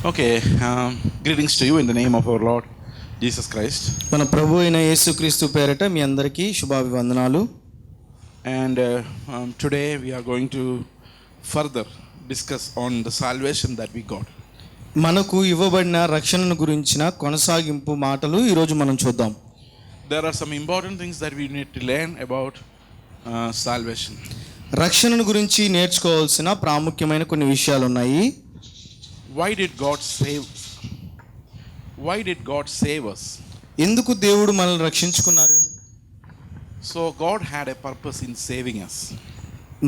Okay, greetings to you in the name of our Lord Jesus Christ. మన ప్రభు అయిన యేసుక్రీస్తు పేరిట మీ అందరికీ శుభాభివందనాలు. And today we are going to further discuss on the salvation that we got. మనకు ఇవ్వబడిన రక్షణను గురించిన కొనసాగింపు మాటలు ఈరోజు మనం చూద్దాం. There are some important things that we need to learn about salvation. రక్షణను గురించి నేర్చుకోవాల్సిన ప్రాముఖ్యమైన కొన్ని విషయాలు ఉన్నాయి. Why did God save us? ఎందుకు దేవుడు మనల్ని రక్షించుకున్నారు? So God had a purpose in saving us.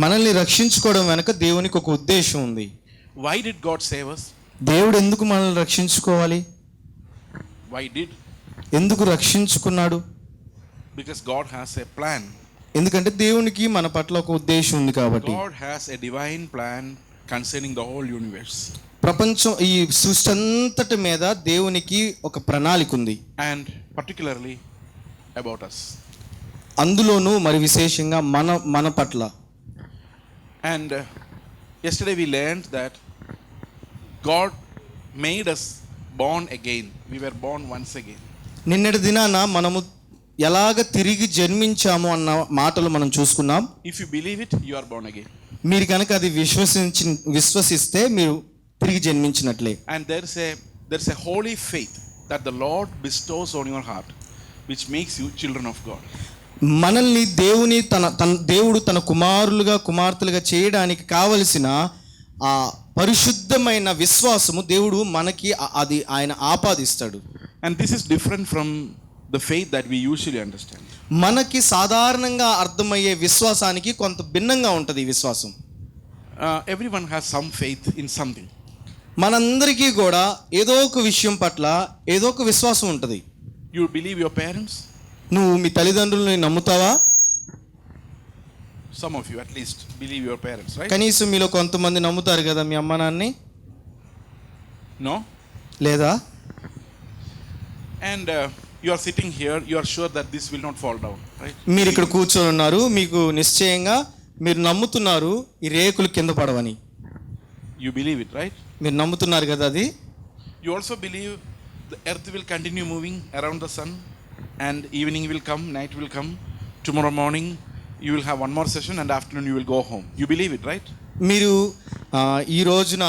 మనల్ని రక్షించుకోవడం వెనుక దేవునికి ఒక ఉద్దేశం ఉంది. Why did God save us? దేవుడు ఎందుకు మనల్ని రక్షించుకోవాలి? Why did? ఎందుకు రక్షించుకున్నాడు? Because God has a plan. ఎందుకంటే దేవునికి మన పట్ల ఒక ఉద్దేశం ఉంది కాబట్టి. God has a divine plan concerning the whole universe. ప్రపంచం, ఈ సృష్టి అంతటి మీద దేవునికి ఒక ప్రణాళిక ఉంది. And particularly about us. అందులోనూ మరి విశేషంగా మన పట్ల. And yesterday we learned that God made us born again. We were born once again. నిన్నటి దినాన మనము ఎలాగ తిరిగి జన్మించాము అన్న మాటలు మనం చూసుకున్నాం. If you believe it, you are born again. మీరు కనుక అది విశ్వసిస్తే మీరు తిరిగి జన్మించినట్లే. And there's a holy faith that the Lord bestows on your heart, which makes you children of God. మనల్ని దేవుడు తన కుమారులుగా కుమార్తెలుగా చేయడానికి కావలసిన ఆ పరిశుద్ధమైన విశ్వాసము దేవుడు మనకి అది ఆయన ఆపాదిస్తాడు. And this is different from the faith that we usually understand. మనకి సాధారణంగా అర్థమయ్యే విశ్వాసానికి కొంత భిన్నంగా ఉంటుంది ఈ విశ్వాసం. Everyone has some faith in something. మనందరికీ కూడా ఏదో ఒక విషయం పట్ల ఏదో ఒక విశ్వాసం ఉంటుంది. You believe your parents? నువ్వు మీ తల్లిదండ్రులని నమ్ముతావా? Some of you at least believe your parents, right? కనీసం మీలో కొంతమంది నమ్ముతారు కదా మీ అమ్మ నాన్నని. No? లేదా? And you are sitting here, you are sure that this will not fall down, right? మీరు ఇక్కడ కూర్చొని ఉన్నారు, మీకు నిశ్చయంగా మీరు నమ్ముతున్నారు ఈ రేకులు కింద పడవని. You believe it, right? మీరు నమ్ముతున్నారు కదా అది. You also believe the earth will continue moving around the sun and evening will come, night will come. Tomorrow morning you will have one more session and afternoon you will go home. You believe it, right? మీరు ఈ రోజున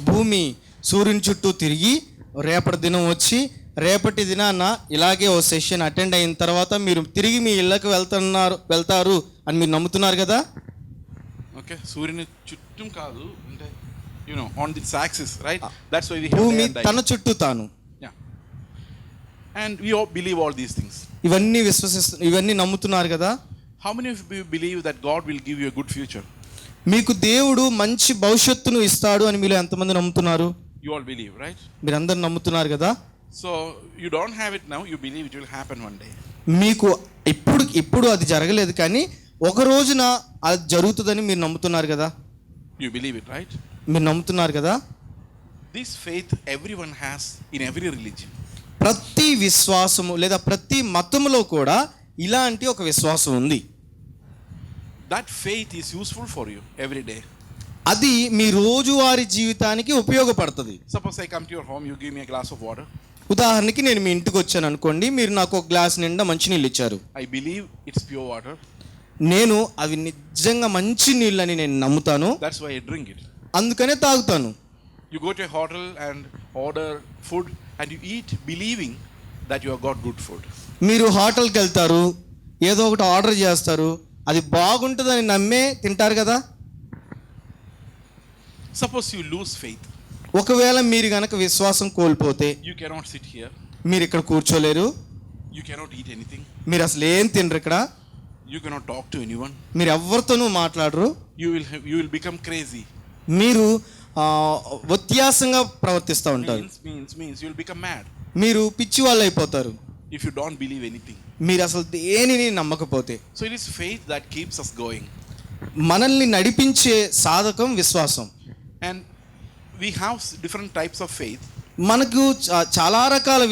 భూమి సూర్యుని చుట్టూ తిరిగి రేపటి దినం వచ్చి రేపటి దినాన ఇలాగే ఓ సెషన్ అటెండ్ అయిన తర్వాత మీరు తిరిగి మీ ఇళ్ళకి వెళ్తారు అని మీరు నమ్ముతున్నారు కదా. ఓకే, సూర్యుని చుట్టూ కాదు అంటే on this axis, right? That's why we have భూమి తన చుట్టూ తాను. Yeah. And we all believe all these things. ఇవన్నీ నమ్ముతున్నారు కదా. How many of you believe that God will give you a good future? మీకు దేవుడు మంచి భవిష్యత్తును ఇస్తాడు అని మీలో ఎంతమంది నమ్ముతున్నారు? You all believe, right? మీరందరూ నమ్ముతున్నారు కదా. So you don't have it now, you believe it will happen one day. మీకు ఇప్పుడు అది జరగలేదు కానీ ఒక రోజున అది జరుగుతుందని మీరు నమ్ముతున్నారు కదా. You believe it, right? మీరు నమ్ముతున్నారు కదా. This faith everyone has in every religion. ప్రతి విశ్వాసము లేదా ప్రతి మతములో కూడా ఇలాంటి ఒక విశ్వాసం ఉంది. That faith is useful for you every day. అది మీ రోజువారీ జీవితానికి ఉపయోగపడుతుంది. Suppose I come to your home, you give me a glass of water. ఉదాహరణకి నేను మీ ఇంటికి వచ్చాను అనుకోండి, మీరు నాకు ఒక గ్లాస్ నిండా మంచినీళ్ళు ఇచ్చారు. I believe it's pure water. నేను అవి నిజంగా మంచి నీళ్ళని నేను నమ్ముతాను. That's why I drink it. అందుకనే తాగుతాను. You go to a hotel and order food and you eat believing that you have got good food. మీరు హోటల్కి వెళ్తారు, ఏదో ఒకటి ఆర్డర్ చేస్తారు, అది బాగుంటుందని నమ్మే తింటారు కదా. Suppose you lose faith. ఒకవేళ మీరు గనక విశ్వాసం కోల్పోతే You cannot sit here. మీరు ఇక్కడ కూర్చోలేరు. You cannot eat anything. మీరు అసలు ఏం తినరు ఇక్కడ. You cannot talk to anyone. మీరు ఎవరితోనూ మాట్లాడరు. You will become crazy. మీరు వ్యత్యాసంగా ప్రవర్తిస్తూ ఉంటారు. Means you will become mad. మీరు పిచ్చి వాళ్ళు అయిపోతారు if you don't believe anything. మీరు అసలు దేనిని నమ్మకపోతే. So it is faith that keeps us going. మనల్ని నడిపించే సాధకం విశ్వాసం. And we have different types of faith. మనకు చాలా రకాల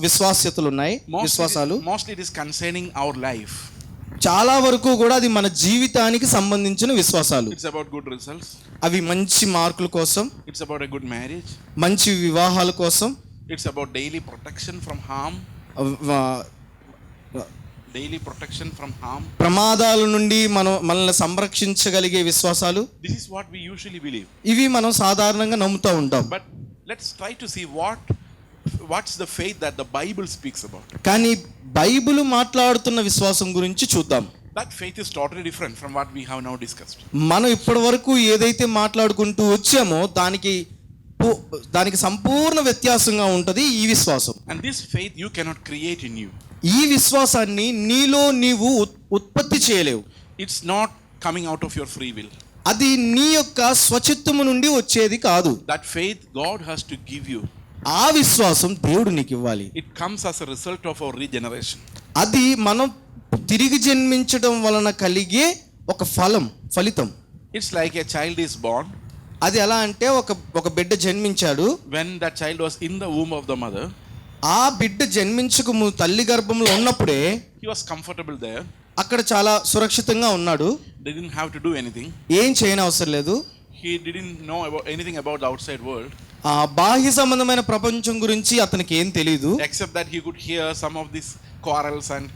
విశ్వాసతలు ఉన్నాయి, విశ్వాసాలు. Mostly it is concerning our life. చాలా వరకు కూడా అది మన జీవితానికి సంబంధించిన విశ్వాసాలు. It's about good results. అవి మంచి మార్కుల కోసం, It's about a good marriage. మంచి వివాహాల కోసం, It's about daily protection from harm. Daily protection from harm. ప్రమాదాల నుండి మనల్ని సంరక్షించగలిగే విశ్వాసాలు. This is what we usually believe. ఇవి మనం సాధారణంగా నమ్ముతూ ఉంటాం. But let's try to see what's the faith that the Bible speaks about. కానీ బైబిల్ మాట్లాడుతున్న విశ్వాసం గురించి చూద్దాం. That faith is totally different from what we have now discussed. మనం ఇప్పటి వరకు ఏదైతే మాట్లాడుకుంటూ వచ్చామో దానికి సంపూర్ణ వ్యత్యాసంగా ఉంటది ఈ విశ్వాసం. And this faith you cannot create in you. ఈ విశ్వాసాన్ని నీలో నీవు ఉత్పత్తి చేయలేవు. It's not coming out of your free will. అది నీ యొక్క స్వచిత్తము నుండి వచ్చేది కాదు. That faith God has to give you. ఆ విశ్వాసం దేవుడు నీకు ఇవ్వాలి. It comes as a result of our regeneration. అది మనం తిరిగి జన్మించడం వలన కలిగే ఒక ఫలితం. It's like a child is born. అది ఎలా అంటే ఒక బిడ్డ జన్మించాడు. When that child was in the womb of the mother, ఆ బిడ్డ జన్మించక తల్లి గర్భంలో ఉన్నప్పుడే he was comfortable there. అక్కడ చాలా సురక్షితంగా ఉన్నాడు. Didn't have to do anything. ఏం చేయని అవసరం లేదు. He didn't know anything about the outside world. ఆ బాహ్య సంబంధమైన ప్రపంచం గురించి అతనికి ఏం తెలియదు. Except that he could hear some of these quarrels and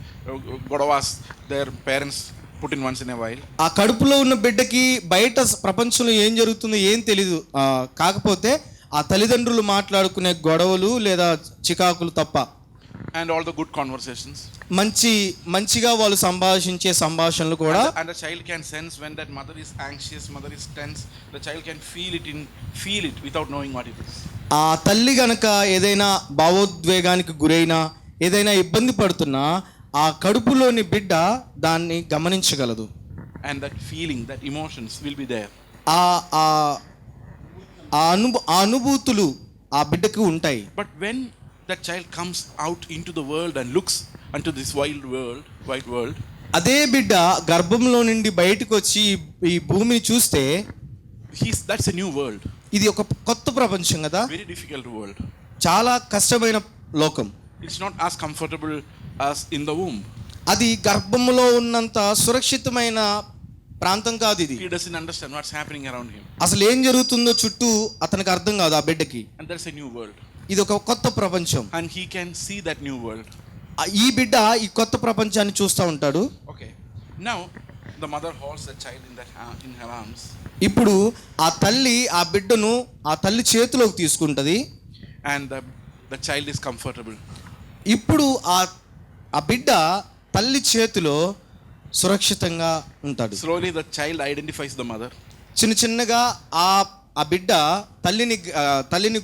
godavas their parents put in once in a while. ఆ కడుపులో ఉన్న బిడ్డకి బయట ప్రపంచంలో ఏం జరుగుతుందో ఏం తెలియదు. కాకపోతే ఆ తల్లిదండ్రులు మాట్లాడుకునే గొడవలు లేదా చికాకులు తప్ప. And all the good conversations. మంచిగా వాళ్ళు సంభాషించే సంభాషణలు కూడా. And the child can sense when that mother is anxious, mother is tense. The child can feel it without knowing what it is. ఆ తల్లి గనక ఏదైనా భావోద్వేగానికి గురైనా ఏదైనా ఇబ్బంది పడుతున్నా ఆ కడుపులోని బిడ్డ దాన్ని గమనించగలదు. And that feeling, that emotions will be there. ఆ అనుభూతులు ఆ బిడ్డకు ఉంటాయి. But when that child comes out into the world and looks unto this wide world, అదే బిడ్డ గర్భంలో నుండి బయటకు వచ్చి ఈ భూమిని చూస్తే that's a new world. ఇది ఒక కొత్త ప్రపంచం కదా. Very difficult world. చాలా కష్టమైన లోకం. It's not as comfortable as in the womb. అది గర్భంలో ఉన్నంత సురక్షితమైన ప్రాంతం కాదు ఇది. He doesn't understand what's happening around him. అసలు ఏం జరుగుతుందో చుట్టూ అతనికి అర్థం కాదు ఆ బిడ్డకి. And that's a new world. ఇది ఒక కొత్త ప్రపంచం. And he can see that new world. ఈ బిడ్డ ఈ కొత్త ప్రపంచాన్ని చూస్తూ ఉంటాడు. Okay. Now the mother holds the child in her arms. ఇప్పుడు ఆ తల్లి ఆ బిడ్డను ఆ తల్లి చేతిలోకి తీసుకుంటది. And the child is comfortable. ఇప్పుడు ఆ బిడ్డ తల్లి చేతిలో సురక్షితంగా ఉంటాడు. Slowly the child identifies the mother. చిన్నగా ఆ బిడ్డ తల్లిని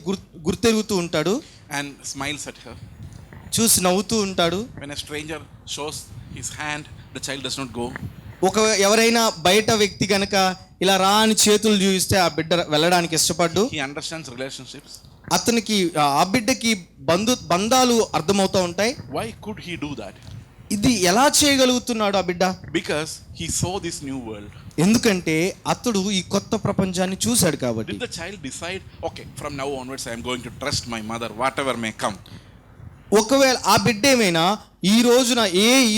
గుర్తెరుగుతూ ఉంటాడు. And smiles at her. చూసి నవ్వుతూ ఉంటాడు. When a stranger shows his hand, the child does not go. ఎవరైనా బయట వ్యక్తి గనక ఇలా రా అని చేతులు చూపిస్తే ఆ బిడ్డ వెళ్ళడానికి ఇష్టపడ్డు. He understands relationships. అతనికి ఆ బిడ్డకి బంధాలు అర్థమవుతూ ఉంటాయి. Why could he do that? ఇది ఎలా చేయగలుగుతున్నాడు ఆ బిడ్డ? Because he saw this new world. ఎందుకంటే అతడు ఈ కొత్త ప్రపంచాన్ని చూశాడు కాబట్టి. Did the child decide, okay, from now onwards I am going to trust my mother whatever may come? ఒకవేళ ఆ బిడ్డ ఏమైనా ఈ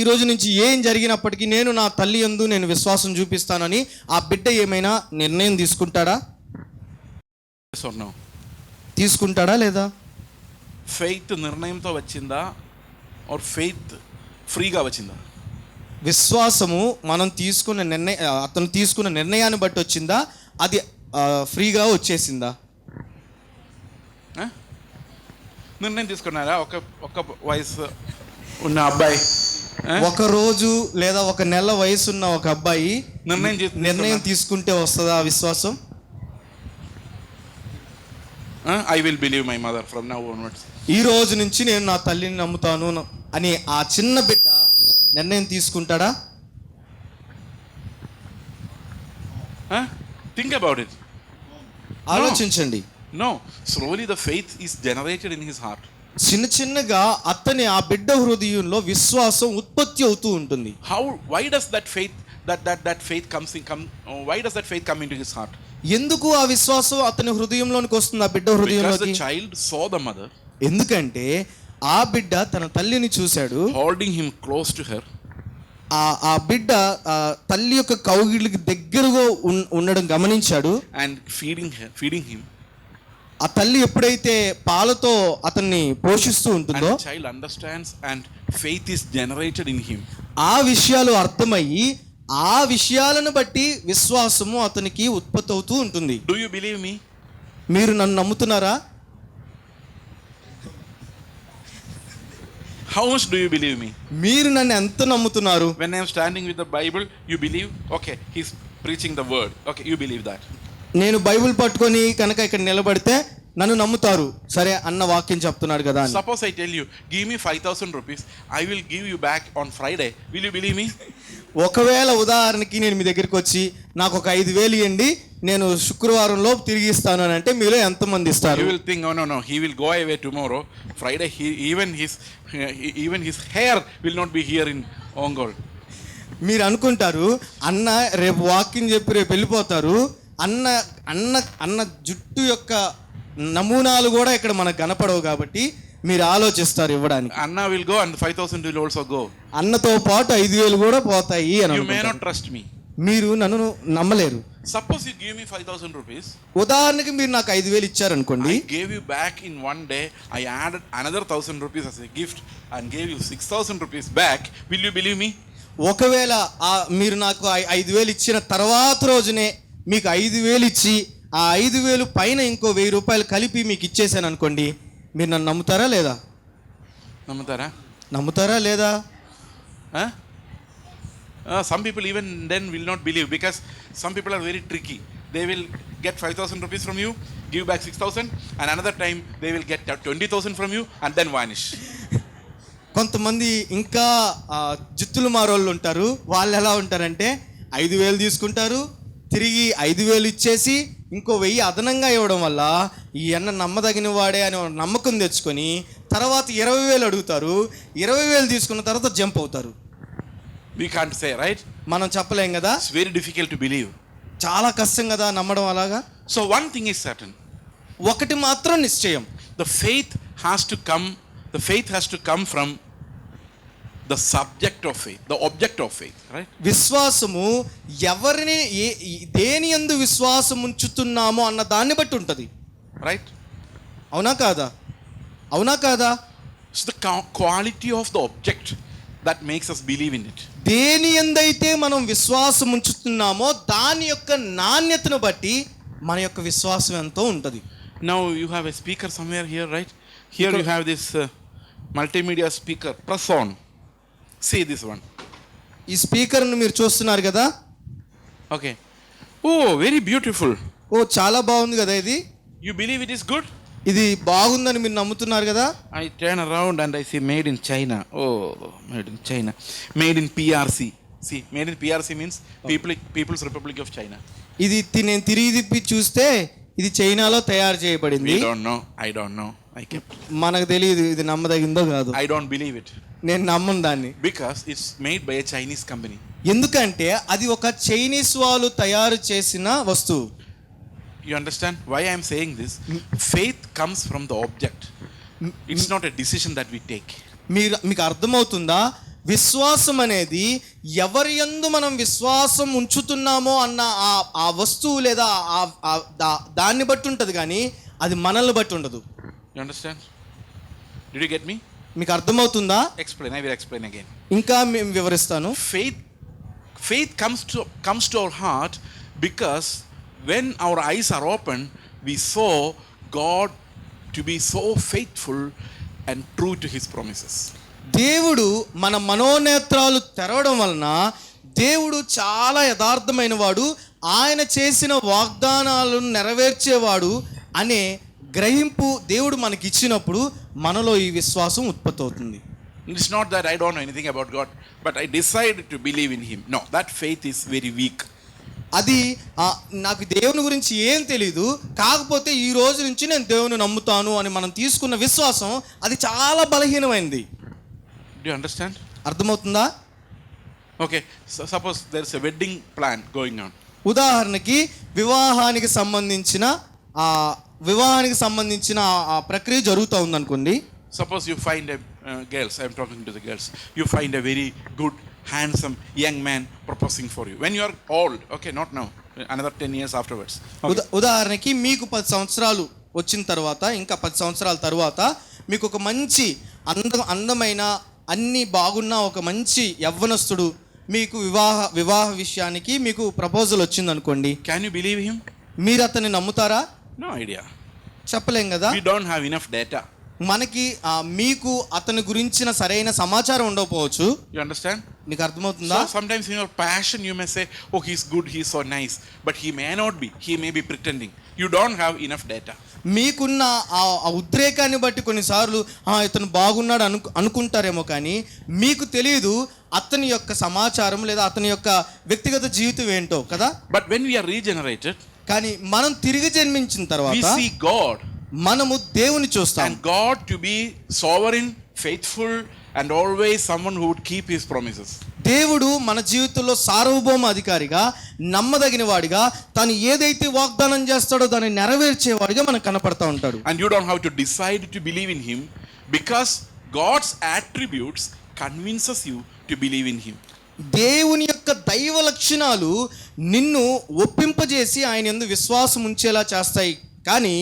రోజు నుంచి ఏం జరిగినప్పటికీ నేను నా తల్లి యందు నేను విశ్వాసం చూపిస్తానని ఆ బిడ్డ ఏమైనా నిర్ణయం తీసుకుంటాడా? Yes or no? తీసుకుంటాడా లేదా? ఫెయిత్ నిర్ణయంతో వచ్చిందా ఆర్ ఫెయిత్ ఫ్రీగా వచ్చిందా? విశ్వాసము అతను తీసుకున్న నిర్ణయాన్ని బట్టి వచ్చిందా, అది ఫ్రీగా వచ్చేసిందా? నిర్ణయం తీసుకున్నారా? ఒక వయసు ఉన్న అబ్బాయి, ఒక రోజు లేదా ఒక నెల వయసున్న ఒక అబ్బాయి నిర్ణయం తీసుకుంటే వస్తుందా ఆ విశ్వాసం? I will believe my mother from now onwards. ఈ రోజు నుంచి నేను నా తల్లిని నమ్ముతాను అని ఆ చిన్న బిడ్డ నిర్ణయం తీసుకుంటాడా? Think about it. ఆలోచించండి. No, slowly the faith is generated in his heart. చిన్నగా ఆ బిడ్డ హృదయంలో విశ్వాసం ఉత్పత్తి అవుతూ ఉంటుంది. Why does that faith why does that faith come into his heart? ఎందుకు ఆ విశ్వాసం అతని హృదయంలోనికి వస్తుంది, ఆ బిడ్డ హృదయంలోకి? Because the child saw the mother. ఎందుకంటే ఆ బిడ్డ తన తల్లిని చూశాడు, holding him close to her. ఆ బిడ్డ తల్లి యొక్క కౌగిలికి దగ్గరగా ఉండడం గమనించాడు. and feeding him. ఆ తల్లి ఎప్పుడైతే పాలతో అతన్ని పోషిస్తూ And ఉంటుందో the child understands and faith is generated in him. ఆ విషయాలు అర్థమయ్యి ఆ విషయాలను బట్టి విశ్వాసము అతనికి ఉత్పత్తి అవుతూ ఉంటుంది. Do you believe me? మీరు నన్ను నమ్ముతున్నారా? How much do you believe me? మీరు నన్ను ఎంత నమ్ముతున్నారు? When I am standing with the Bible, you believe? Okay, he's preaching the word. Okay, you believe that. నేను బైబిల్ పట్టుకొని కనుక ఇక్కడ నిలబడితే నన్ను నమ్ముతారు. సరే అన్న వాక్యం చెప్తున్నాడు కదా అని. Suppose I tell you, give me 5,000 rupees, I will give you back on Friday. Will you believe me? ఒకవేళ ఉదాహరణకి నేను మీ దగ్గరికి వచ్చి నాకు ఒక 5,000 ఇవ్వండి, నేను శుక్రవారం లోపు తిరిగి ఇస్తాను అని అంటే మీలో ఎంతమంది ఇస్తారు? You will think, no, he will go away tomorrow. Friday, even his hair will not be here in Ongole. మీరు అనుకుంటారు అన్న రేపు వాకింగ్ చెప్పి రేపు వెళ్ళిపోతారు, అన్న అన్న అన్న జుట్టు యొక్క నమూనాలు కూడా ఇక్కడ మనకు కనపడవు కాబట్టి మీరు ఆలోచిస్తారు ఇవ్వడానికి. Anna will go and 5,000 will also go. అన్నతో పాటు 5,000 కూడా పోతాయి అని You may not trust me. మీరు నన్ను నమ్మలేరు. Suppose you give me 5,000 rupees. ఉదాహరణకి మీరు నాకు 5,000 ఇచ్చారనుకోండి. I gave you back in one day. I added another 1,000 rupees as a gift and gave you 6,000 rupees back. Will you believe me? ఒకవేళ మీరు నాకు 5,000 ఇచ్చిన తర్వాత రోజునే మీకు 5,000 ఇచ్చి ఆ 5,000 పైన ఇంకో 1,000 రూపాయలు కలిపి మీకు ఇచ్చేసాను అనుకోండి, మీరు నన్ను నమ్ముతారా లేదా? నమ్ముతారా లేదా? Some people even then will not believe because some people are very tricky. They will get 5,000 rupees from you, give back 6,000, and another time they will get 20,000 from you and then vanish. కొంతమంది ఇంకా జిత్తులు మారోళ్ళు ఉంటారు. వాళ్ళు ఎలా ఉంటారంటే 5,000 తీసుకుంటారు, తిరిగి 5,000 ఇచ్చేసి ఇంకో 1,000 అదనంగా ఇవ్వడం వల్ల ఈ అన్న నమ్మదగిన వాడే అని నమ్మకం తెచ్చుకొని తర్వాత 20,000 అడుగుతారు. 20,000 తీసుకున్న తర్వాత జంప్ అవుతారు. We can't say, right? మనం చెప్పలేం కదా. It's very difficult to believe. చాలా కష్టం కదా నమ్మడం అలాగా. So one thing is certain. ఒకటి మాత్రం నిశ్చయం. The faith has to come from the subject of faith, the object of faith, right? విశ్వాసము ఎవరిని దేని యందు విశ్వాసం ఉంచుతున్నామో అన్న దాన్ని బట్టి ఉంటుంది. Right? అవునా కాదా? అవునా కాదా? It's the quality of the object that makes us believe in it. దేని యందైతే మనం విశ్వాసం ఉంచుతున్నామో దాని యొక్క నాణ్యతను బట్టి మన యొక్క విశ్వాసం ఎంతో ఉంటుంది. Now you have a speaker somewhere here, right? Here you have this multimedia speaker. Press on. See this one. ఈ స్పీకర్ను మీరు చూస్తున్నారు కదా. Okay. Oh, very beautiful. ఓ చాలా బాగుంది కదా ఇది. You believe it is good? ఇది బాగుందని మీరు నమ్ముతున్నారు కదా. I turn around and I see made in China. Oh, made in China. Made in PRC. See, made in PRC means People's Republic of China. ఇది నేను తిరిగి తిప్పి చూస్తే ఇది చైనాలో తయారు చేయబడింది. I don't know. మనకు తెలియదు ఇది నమ్మదగిందో కాదు. I don't believe it. నేను నమ్మను దాన్ని. Because it's made by a Chinese company. ఎందుకంటే అది ఒక చైనీస్ వాళ్ళు తయారు చేసిన వస్తువు. You understand why I am saying this? Faith comes from the object. It's not a decision that we take. మీకు అర్థమవుతుందా? విశ్వాసం అనేది ఎవరి యందు మనం విశ్వాసం ఉంచుతున్నామో అన్న ఆ వస్తువు లేదా దాన్ని బట్టి ఉంటుంది కానీ అది మనల్ని బట్టి ఉండదు. You understand? Did you get me? మీకు అర్థమవుతుందా? Explain. I will explain again. ఇంకా మేము వివరిస్తాను. Faith comes to our heart because when our eyes are open, we saw God to be so faithful and true to his promises. దేవుడు మన మనోనేత్రాలు తెరవడం వలన దేవుడు చాలా యథార్థమైన వాడు, ఆయన చేసిన వాగ్దానాలను నెరవేర్చేవాడు అనే గ్రహింపు దేవుడు మనకి ఇచ్చినప్పుడు మనలో ఈ విశ్వాసం ఉత్పత్తి అవుతుంది. It's not that I don't know anything about God, but I decided to believe in him. No, that faith is very weak. అది నాకు దేవుని గురించి ఏం తెలీదు, కాకపోతే ఈ రోజు నుంచి నేను దేవుని నమ్ముతాను అని మనం తీసుకున్న విశ్వాసం అది చాలా బలహీనమైనది. Do you understand? అర్థమవుతుందా? Okay, so suppose there is a wedding plan going on. ఉదాహరణకి వివాహానికి సంబంధించిన ఆ ప్రక్రియ జరుగుతూ ఉందనుకోండి. Suppose you find girls, I am talking to the girls. You find a very good handsome young man proposing for you. When you are old, okay, not now, another 10 years afterwards. Okay. ఉదాహరణకి మీకు 10 సంవత్సరాలు వచ్చిన తర్వాత, ఇంకా 10 సంవత్సరాల తర్వాత మీకు ఒక మంచి అందమైన అన్ని బాగున్న ఒక మంచి యవ్వనస్తుడు మీకు వివాహ విషయానికి మీకు ప్రపోజల్ వచ్చింది అనుకోండి. Can you believe him? మీరు అతన్ని నమ్ముతారా? No idea. చెప్పలేం కదా. We don't have enough data. మనకి మీకు అతని గురించిన సరైన సమాచారం ఉండకపోవచ్చు. You understand? నీకు అర్థమవుతుందా? So sometimes in your passion you may say, oh, he's good, he's so nice, but he may not be, he may be pretending. You don't have enough data. మీకున్న ఆ ఉద్రేకాన్ని బట్టి కొన్నిసార్లు ఇతను బాగున్నాడు అనుకుంటారేమో, కానీ మీకు తెలియదు అతని యొక్క సమాచారం లేదా అతని యొక్క వ్యక్తిగత జీవితం ఏంటో కదా. But when we are regenerated, కానీ మనం తిరిగి జన్మించిన తర్వాత we see God, మనము దేవుని చూస్తాం. and God to be sovereign, faithful, and always someone who would keep his promises. దేవుడు మన జీవితంలో సార్వభౌమ అధికారిగా, నమ్మదగిన వాడిగా, తను ఏదైతే వాగ్దానం చేస్తాడో దాన్ని నెరవేర్చేవాడిగా మనకు కనపడతా ఉంటాడు. And you don't have to decide to believe in him, because God's attributes convinces you to believe in him. దేవుని యొక్క దైవ లక్షణాలు నిన్ను ఒప్పింపజేసి ఆయన యందు విశ్వాసం ఉంచేలా చేస్తాయి, కానీ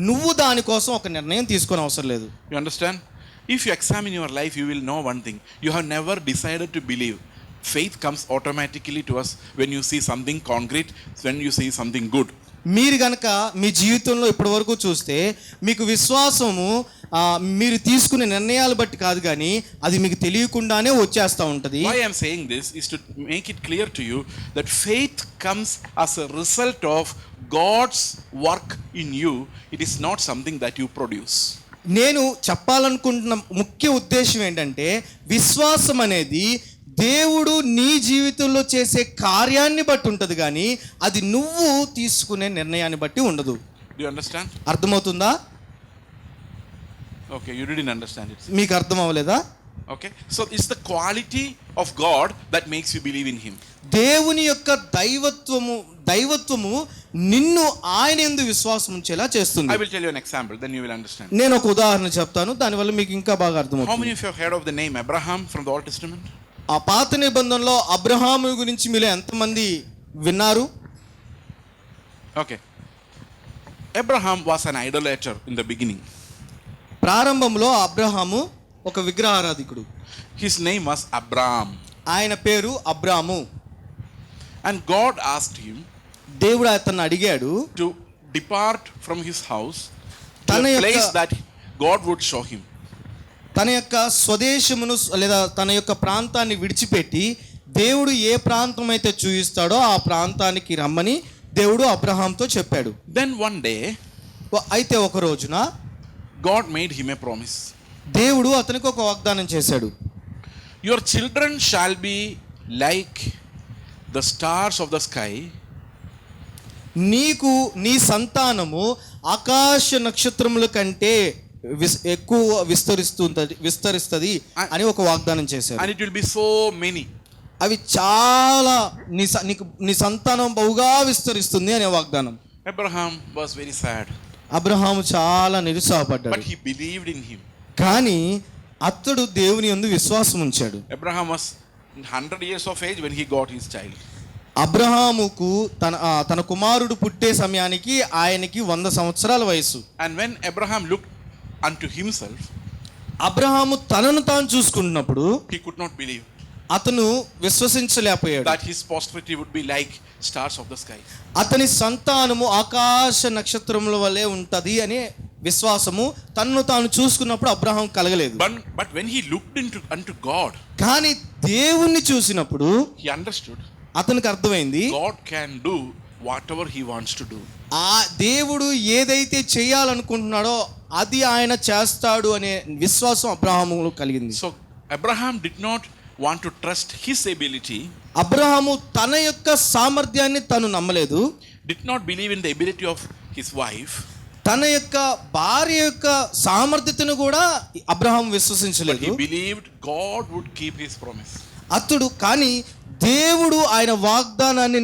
నువ్వు దానికోసం ఒక నిర్ణయం తీసుకొని అవసరం లేదు. You understand? If you examine your life, you will know one thing. You have never decided to believe. Faith comes automatically to us when you see something concrete, when you see something good. మీరు గనక మీ జీవితంలో ఇప్పటి వరకు చూస్తే మీకు విశ్వాసము మీరు తీసుకునే నిర్ణయాలు బట్టి కాదు, కానీ అది మీకు తెలియకుండానే వచ్చేస్తూ ఉంటుంది. Why I am saying this is to make it clear to you that faith comes as a result of God's work in you. It is not something that you produce. నేను చెప్పాలనుకుంటున్న ముఖ్య ఉద్దేశం ఏంటంటే, విశ్వాసం అనేది దేవుడు నీ జీవితంలో చేసే కార్యాన్ని బట్టి ఉంటుంది, కానీ అది నువ్వు తీసుకునే నిర్ణయాన్ని బట్టి ఉండదు. Do you understand? అర్థమవుతుందా? Okay, you didn't understand it. మీకు అర్థం అవ్వలేదా? Okay, so it's the quality of God that makes you believe in him. దేవుని యొక్క దైవత్వము నిన్ను ఆయన యందు విశ్వాసం ఉంచేలా చేస్తుంది. I will tell you an example, then you will understand. నేను ఒక ఉదాహరణ చెప్తాను, దానివల్ల మీకు ఇంకా బాగా How అర్థమవుతుంది. many of you have heard of the name Abraham from the Old Testament? ఆ పాత నిబంధనలో అబ్రహాము గురించి మీలో ఎంతమంది విన్నారు? Okay. Abraham was an idolater in the beginning. ప్రారంభంలో అబ్రహాము ఒక విగ్రహారాధికుడు. His name was Abram. ఆయన పేరు అబ్రాము. And God asked him దేవుడు అతన్ని అడిగాడు to depart from his house to తన a యొక్క place that God would show him. తన యొక్క స్వదేశమును లేదా తన యొక్క ప్రాంతాన్ని విడిచిపెట్టి దేవుడు ఏ ప్రాంతం అయితే చూపిస్తాడో ఆ ప్రాంతానికి రమ్మని దేవుడు అబ్రహాంతో చెప్పాడు. Then one day అయితే ఒక రోజున God made him a promise. దేవుడు అతనికి ఒక వాగ్దానం చేశాడు. Your children shall be like the stars of the sky. నీకు నీ సంతానము ఆకాశ నక్షత్రముల కంటే ఎక్కువ విస్తరిస్తుంది అని ఒక వాగ్దానం చేశాడు. And it will be so many. అవి చాలా నీ సంతానం బహుగా విస్తరిస్తుంది అనే వాగ్దానం. Abraham was very sad. Abraham చాలా నిరుత్సాహపడ్డాడు. But he believed in him. కానీ అతడు దేవుని యందు విశ్వాసం ఉంచాడు. Abraham was 100 years of age when he got his child. అబ్రహాముకు తన కుమారుడు పుట్టే సమయానికి ఆయనకి 100 సంవత్సరాల వయసు. And when Abraham looked unto himself, Abraham తనను తాను చూసుకున్నప్పుడు he could not believe అతను విశ్వసించలేకపోయాడు that his posterity would be like stars of the sky. అతని సంతానము ఆకాశ నక్షత్రముల వలె ఉంటది అనే విశ్వాసము తనను తాను చూసుకున్నప్పుడు అబ్రహాం కలగలేదు. But when he looked unto God, కానీ దేవుణ్ణి చూసినప్పుడు he understood అతనికి అర్థమైంది God can do whatever he wants to do. ఆ దేవుడు ఏదైతే చేయాలనుకుంటున్నాడో అది ఆయన చేస్తాడు అనే విశ్వాసం అబ్రహాములో కలిగింది. So Abraham did not want to trust his ability. Abraham తన యొక్క సామర్థ్యాన్ని తను నమ్మలేదు. Did not believe in the ability of his wife. తన యొక్క భార్య యొక్క సామర్థ్యతను కూడా Abraham విశ్వసించలేదు. He believed God would keep his promise. అతడు కానీ దేవుడు ఆయన వాగ్దానాన్ని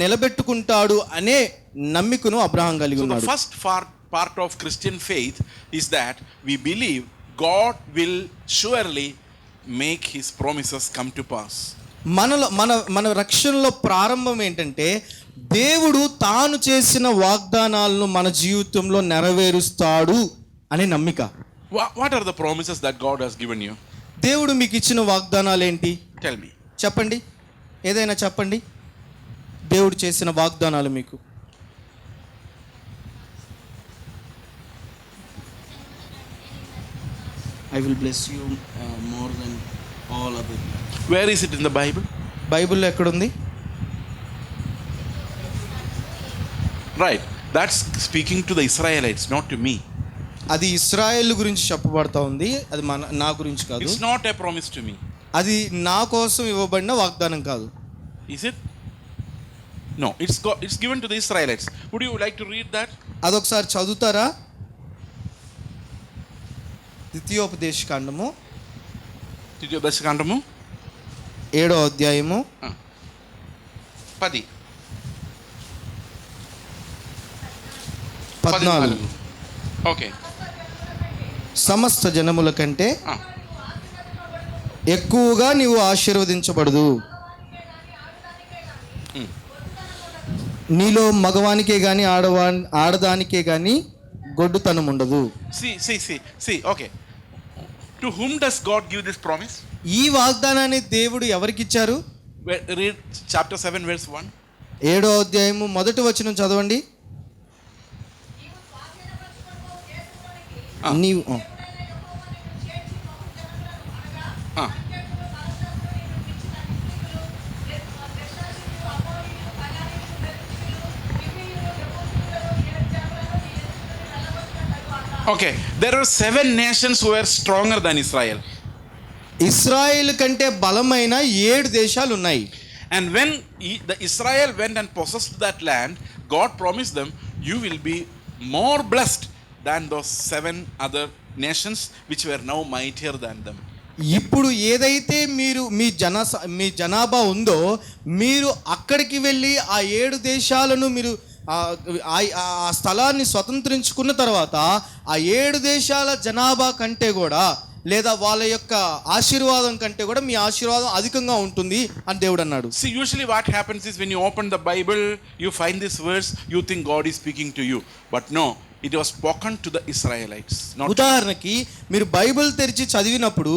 నిలబెట్టుకుంటాడు అనే నమ్మికను అబ్రహాం కలిగి So the ఉన్నాడు. first part of Christian faith is that we believe God will surely make his promises come to pass. మన రక్షణలో ప్రారంభం ఏంటంటే దేవుడు తాను చేసిన వాగ్దానాలను మన జీవితంలో నెరవేరుస్తాడు అనే నమ్మిక. What are the promises that God has given you? దేవుడు మీకు ఇచ్చిన వాగ్దానాలు ఏంటి? Tell me. చెప్పండి, ఏదైనా చెప్పండి. దేవుడు చేసిన వాగ్దానాలు మీకు. I will bless you more than all other. Where is it in the Bible? బైబిల్లో ఎక్కడుంది? Right. That's speaking to the Israelites, not to me. అది ఇశ్రాయేలు గురించి చెప్పబడతా ఉంది, అది నా గురించి కాదు. It's not a promise to me. అది నా కోసం ఇవ్వబడిన వాగ్దానం కాదు. Is it? No, it's given to the Israelites. Would you like to read that? అదొకసారి చదువుతారా? ద్వితీయోపదేశకాండము 7వ అధ్యాయము 14. ఓకే. సమస్త జనముల కంటే ఎక్కువగా నీవు ఆశీర్వదించబడదు. నీలో మగవానికే గాని ఆడదానికే గాని గొడ్డుతనం ఉండదు. See, okay. To whom does God give this promise? ఈ వాగ్దానాన్ని దేవుడు ఎవరికి ఇచ్చారు? Read chapter 7 verse 1. 7వ అధ్యాయము 1వ వచనం చదవండి. నీవు Okay, there are 7 nations who are stronger than Israel. Israel కంటే బలమైన 7 దేశాలు ఉన్నాయి. And when the Israel went and possessed that land, God promised them, you will be more blessed than those 7 other nations which were now mightier than them. ఇప్పుడు ఏదైతే మీరు మీ జనాభా ఉందో, మీరు అక్కడికి వెళ్ళి ఆ 7 దేశాలను మీరు ఆ స్థలాన్ని స్వతంత్రించుకున్న తర్వాత ఆ 7 దేశాల జనాభా కంటే కూడా, లేదా వాళ్ళ యొక్క ఆశీర్వాదం కంటే కూడా మీ ఆశీర్వాదం అధికంగా ఉంటుంది అని దేవుడు అన్నాడు. See, usually what happens is when you open the Bible, you find this verse, you think God is speaking to you. But no, it was spoken to the Israelites. ఉదాహరణకి మీరు బైబిల్ తెరిచి చదివినప్పుడు,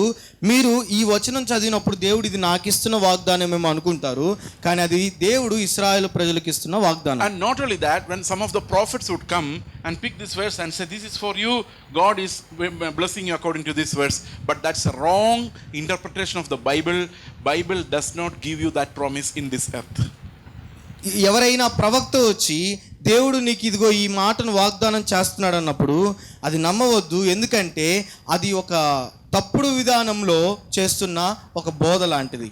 మీరు ఈ వచనం చదివినప్పుడు దేవుడు ఇది నాకు ఇస్తున్న వాగ్దానం ఏమో అనుకుంటారు, కానీ అది దేవుడు ఇశ్రాయేలు ప్రజలకు ఇస్తున్న వాగ్దానం. And not only that, when some of the prophets would come and pick this verse and say, this is for you, God is blessing you according to this verse, but that's a wrong interpretation of the Bible. Bible does not give you that promise in this earth. ఎవరైనా ప్రవక్త వచ్చి దేవుడు నీకు ఇదిగో ఈ మాటను వాగ్దానం చేస్తున్నాడు అన్నప్పుడు అది నమ్మవద్దు, ఎందుకంటే అది ఒక తప్పుడు విధానంలో చేస్తున్న ఒక బోధ లాంటిది.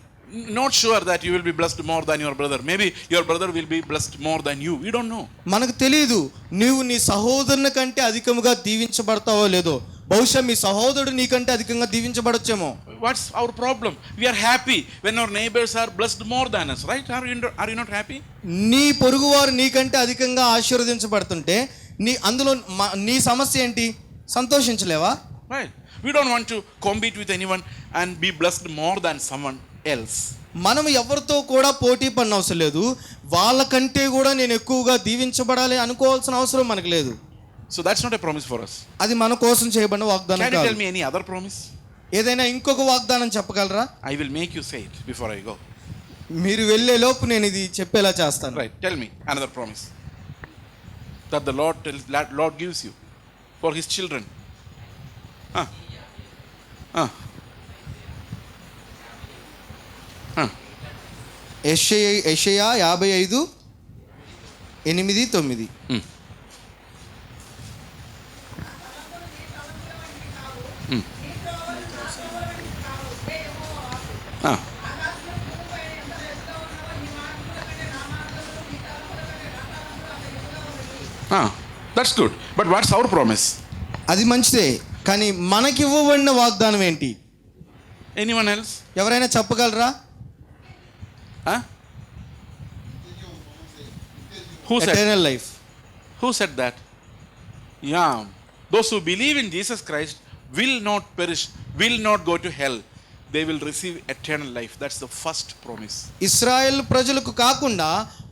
Not sure that you will be blessed more than your brother. Maybe your brother will be blessed more than you. We don't know. మనకు తెలియదు నీవు నీ సహోదరుని కంటే అధికముగా దీవించబడతావో లేదో. బహుశా మీ సహోదరుడు నీకంటే అధికంగా దీవించబడొచ్చేమో. What's our problem? We are happy when our neighbors are blessed more than us, right? Are you not happy? నీ పొరుగువారు నీకంటే అధికంగా ఆశీర్వదించబడుతుంటే అందులో నీ సమస్య ఏంటి? సంతోషించలేవా? Right. We don't want to compete with anyone and be blessed more than someone else. మనం ఎవరితో కూడా పోటీ పడిన అవసరం లేదు. వాళ్ళకంటే కూడా నేను ఎక్కువగా దీవించబడాలి అనుకోవాల్సిన అవసరం మనకు లేదు. So that's not a promise for us. అది మన కోసం చేయబడిన వాగ్దానం కాదు. Can you tell me any other promise? ఏదైనా ఇంకొక వాగ్దానం చెప్పగలరా? I will make you say it before I go. మీరు వెళ్ళే లోపు నేను ఇది చెప్పేలా చేస్తాను. Right. Tell me another promise that the Lord gives you for his children. యెషయా 55:8-9. That's good. But what's our promise? అది మంచిదే, కానీ మనకి ఇవ్వబడిన వాగ్దానం ఏంటి? Anyone else? ఎవరైనా చెప్పగలరా? Who said? Eternal life. Who said that? Yeah. Those who believe in Jesus Christ will not perish, will not go to hell. they will receive eternal life. That's the first promise. Israel ప్రజలకు కాకుండా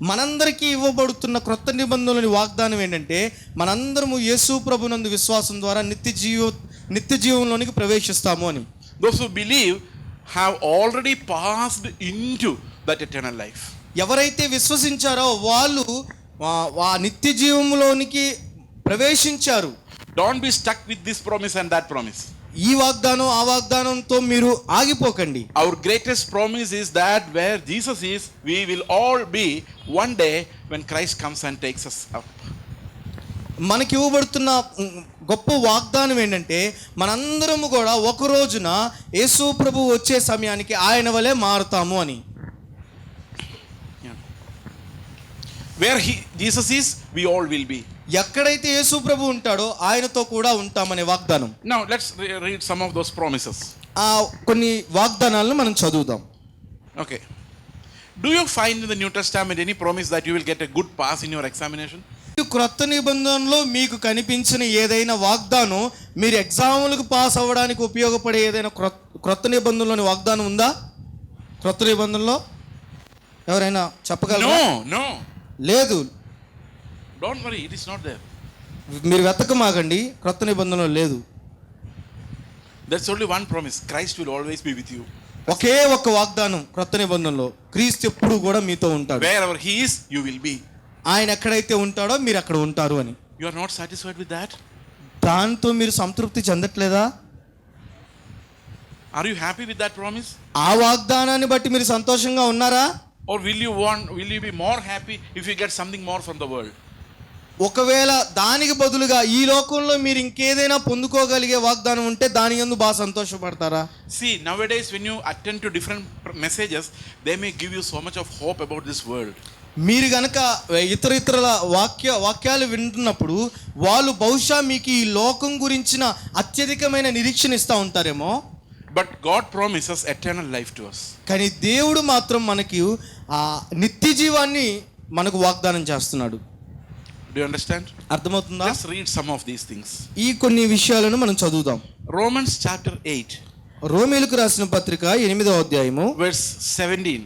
మనందరికీ ఇవ్వబడుతున్న క్రొత్త నిబంధనలోని వాగ్దానం ఏంటంటే మనందరము యేసు ప్రభునందు విశ్వాసం ద్వారా నిత్య జీవంలోనికి ప్రవేశిస్తాము అని. Those who believe have already passed into that eternal life. ఎవరైతే విశ్వసించారో వాళ్ళు ఆ నిత్య జీవంలోనికి ప్రవేశించారు. Don't be stuck with this promise and that promise. ఈ వాగ్దానం ఆ వాగ్దానంతో మీరు ఆగిపోకండి. Our greatest promise is that where Jesus is, we will all be one day when Christ comes and takes us up. మనకి ఇవ్వబడుతున్న గొప్ప వాగ్దానం ఏంటంటే మనందరము కూడా ఒక రోజున యేసు ప్రభు వచ్చే సమయానికి ఆయన వలె మారుతాము అని. Where Jesus is, we all will be. ఎక్కడైతే యేసు ప్రభు ఉంటాడో ఆయనతో కూడా ఉంటామనే వాగ్దానం. Now let's read some of those promises. ఆ కొన్ని వాగ్దానాలను మనం చదువుదాం. Okay. Do you find in the New Testament any promise that you will get a good pass in your examination? క్రొత్త నిబంధనలో మీకు కనిపించిన ఏదైనా వాగ్దానం మీరు ఎగ్జాములకు పాస్ అవ్వడానికి ఉపయోగపడే ఏదైనా క్రొత్త నిబంధనలోని వాగ్దానం ఉందా? క్రొత్త నిబంధనలో ఎవరైనా చెప్పగలరా? No. లేదు. Don't worry, it is not there. మీరు వెతకమాగండి, క్రొత్త నిబంధనలో లేదు. There's only one promise. Christ will always be with you. ఒకే ఒక్క వాగ్దానం క్రొత్త నిబంధనలో, క్రీస్తు ఎప్పుడు కూడా మీతో ఉంటాడు. Wherever he is, you will be. ఆయన ఎక్కడైతే ఉంటాడో మీరు అక్కడ ఉంటారు అని. You are not satisfied with that? దాంతో మీరు సంతృప్తి చెందట్లేదా? Are you happy with that promise? ఆ వాగ్దానాన్ని బట్టి మీరు సంతోషంగా ఉన్నారా? Or will you be more happy if you get something more from the world? ఒకవేళ దానికి బదులుగా ఈ లోకంలో మీరు ఇంకేదైనా పొందుకోగలిగే వాగ్దానం ఉంటే దాని యందు బాగా సంతోషపడతారా? See, nowadays when you attend to different messages, they may give you so much of hope about this world. మీరు గనక ఇతరుల వాక్యాలు వింటున్నప్పుడు వాళ్ళు బహుశా మీకు ఈ లోకం గురించిన అత్యధికమైన నిరీక్షణ ఇస్తూ ఉంటారేమో. But God promises eternal life to us. కానీ దేవుడు మాత్రం మనకి ఆ నిత్య జీవాన్ని మనకు వాగ్దానం చేస్తున్నాడు. Do you understand? అర్థమవుతుందా? Let's read some of these things. ఈ కొన్ని విషయాలను మనం చదువుదాం. Romans chapter 8. రోమీయులకు రాసిన పత్రిక 8వ అధ్యాయము verse 17.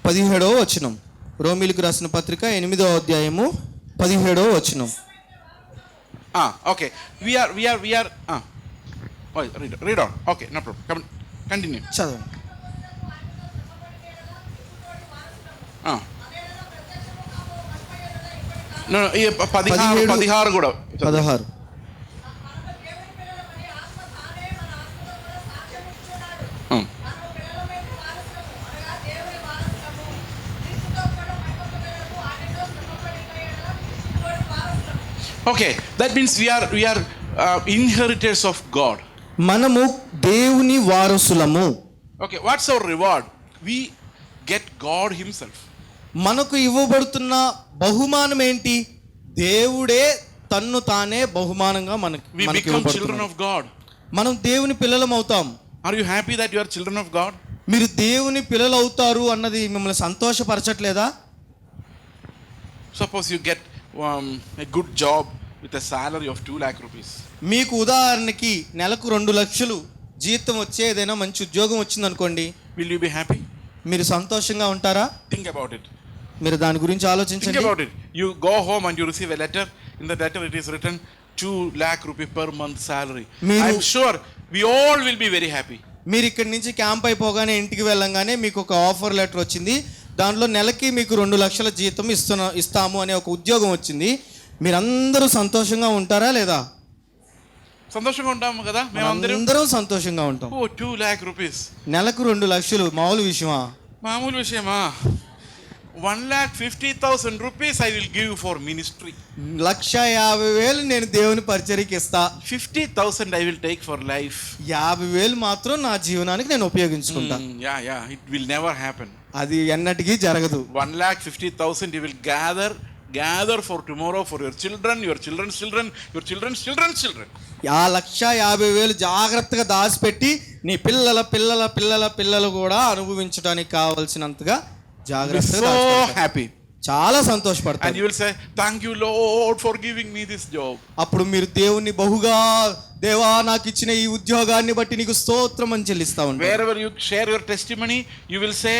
17వ వచనం. రోమీయులకు రాసిన పత్రిక 8వ అధ్యాయము 17వ వచనం. Okay. We are read on. Okay, no problem. Come continue. చదవండి. No, 16 కూడా 16. Okay, that means we are inheritors of God. మనము దేవుని వారసులము. Okay, what's our reward? We get God himself. మనకు ఇవ్వబడుతున్న బహుమానం ఏంటి? దేవుడే తన్ను తానే బహుమానంగా We become children of God. మనం దేవుని పిల్లలం అవుతాం. Are you happy that you are children of God? మీరు దేవుని పిల్లలు అవుతారు అన్నది మిమ్మల్ని సంతోషపరచట్లేదా? Suppose you get a good job with a salary of 2 lakh rupees. మీకు ఉదాహరణకి నెలకు 2 లక్షలు జీతం వచ్చే ఏదైనా మంచి ఉద్యోగం వచ్చింది అనుకోండి. Will you be happy? మీరు సంతోషంగా ఉంటారా? Think about it. మీరు దాని గురించి Think ఆలోచించండి. about it. You go home and you receive a letter. In the letter it is written 2 lakh rupee per month salary. I'm sure we all will be very happy. మీరు ఇక్కడి నుంచి camp అయిపోగానే ఇంటికి వెళ్ళంగానే మీకు ఒక offer letter వచ్చింది. దాంట్లో నెలకి మీకు 2 లక్షల జీతం ఇస్తాము అనే ఒక ఉద్యోగం వచ్చింది. మీరందరూ సంతోషంగా ఉంటారా లేదా? సంతోషంగా ఉంటాము కదా మేమందరం. అందరం సంతోషంగా ఉంటాం. 2 lakh rupees. నెలకు 2 లక్షలు మామూలు విషయమా? మామూలు విషయమా? 1,50,000 rupees I will give you for ministry. 1,50,000 నేను దేవుని పరిచర్యకి ఇస్తా. 50,000 I will take for life. 50,000 మాత్రం నా జీవనానికి నేను ఉపయోగించుకుంటా. Yeah, it will never happen. అది ఎన్నటికీ జరగదు. 1,50,000 you will gather for tomorrow for your children, your children's children, your children's children's children. 1,50,000 జాగ్రత్తగా దాచిపెట్టి నీ పిల్లల పిల్లల పిల్లల పిల్లలు కూడా అనుభవించడానికి కావాల్సినంతగా జాగ్రత్తగా so happy. చాలా And సంతోషపడతారు. you will say, thank you, Lord, for giving me this job. అప్పుడు మీరు దేవుణ్ణి బహుగా, దేవా నాకు ఇచ్చిన ఈ ఉద్యోగాన్ని బట్టి నీకు స్తోత్రం అని చెల్లిస్తా ఉంటారు. Wherever you share your testimony, you will say,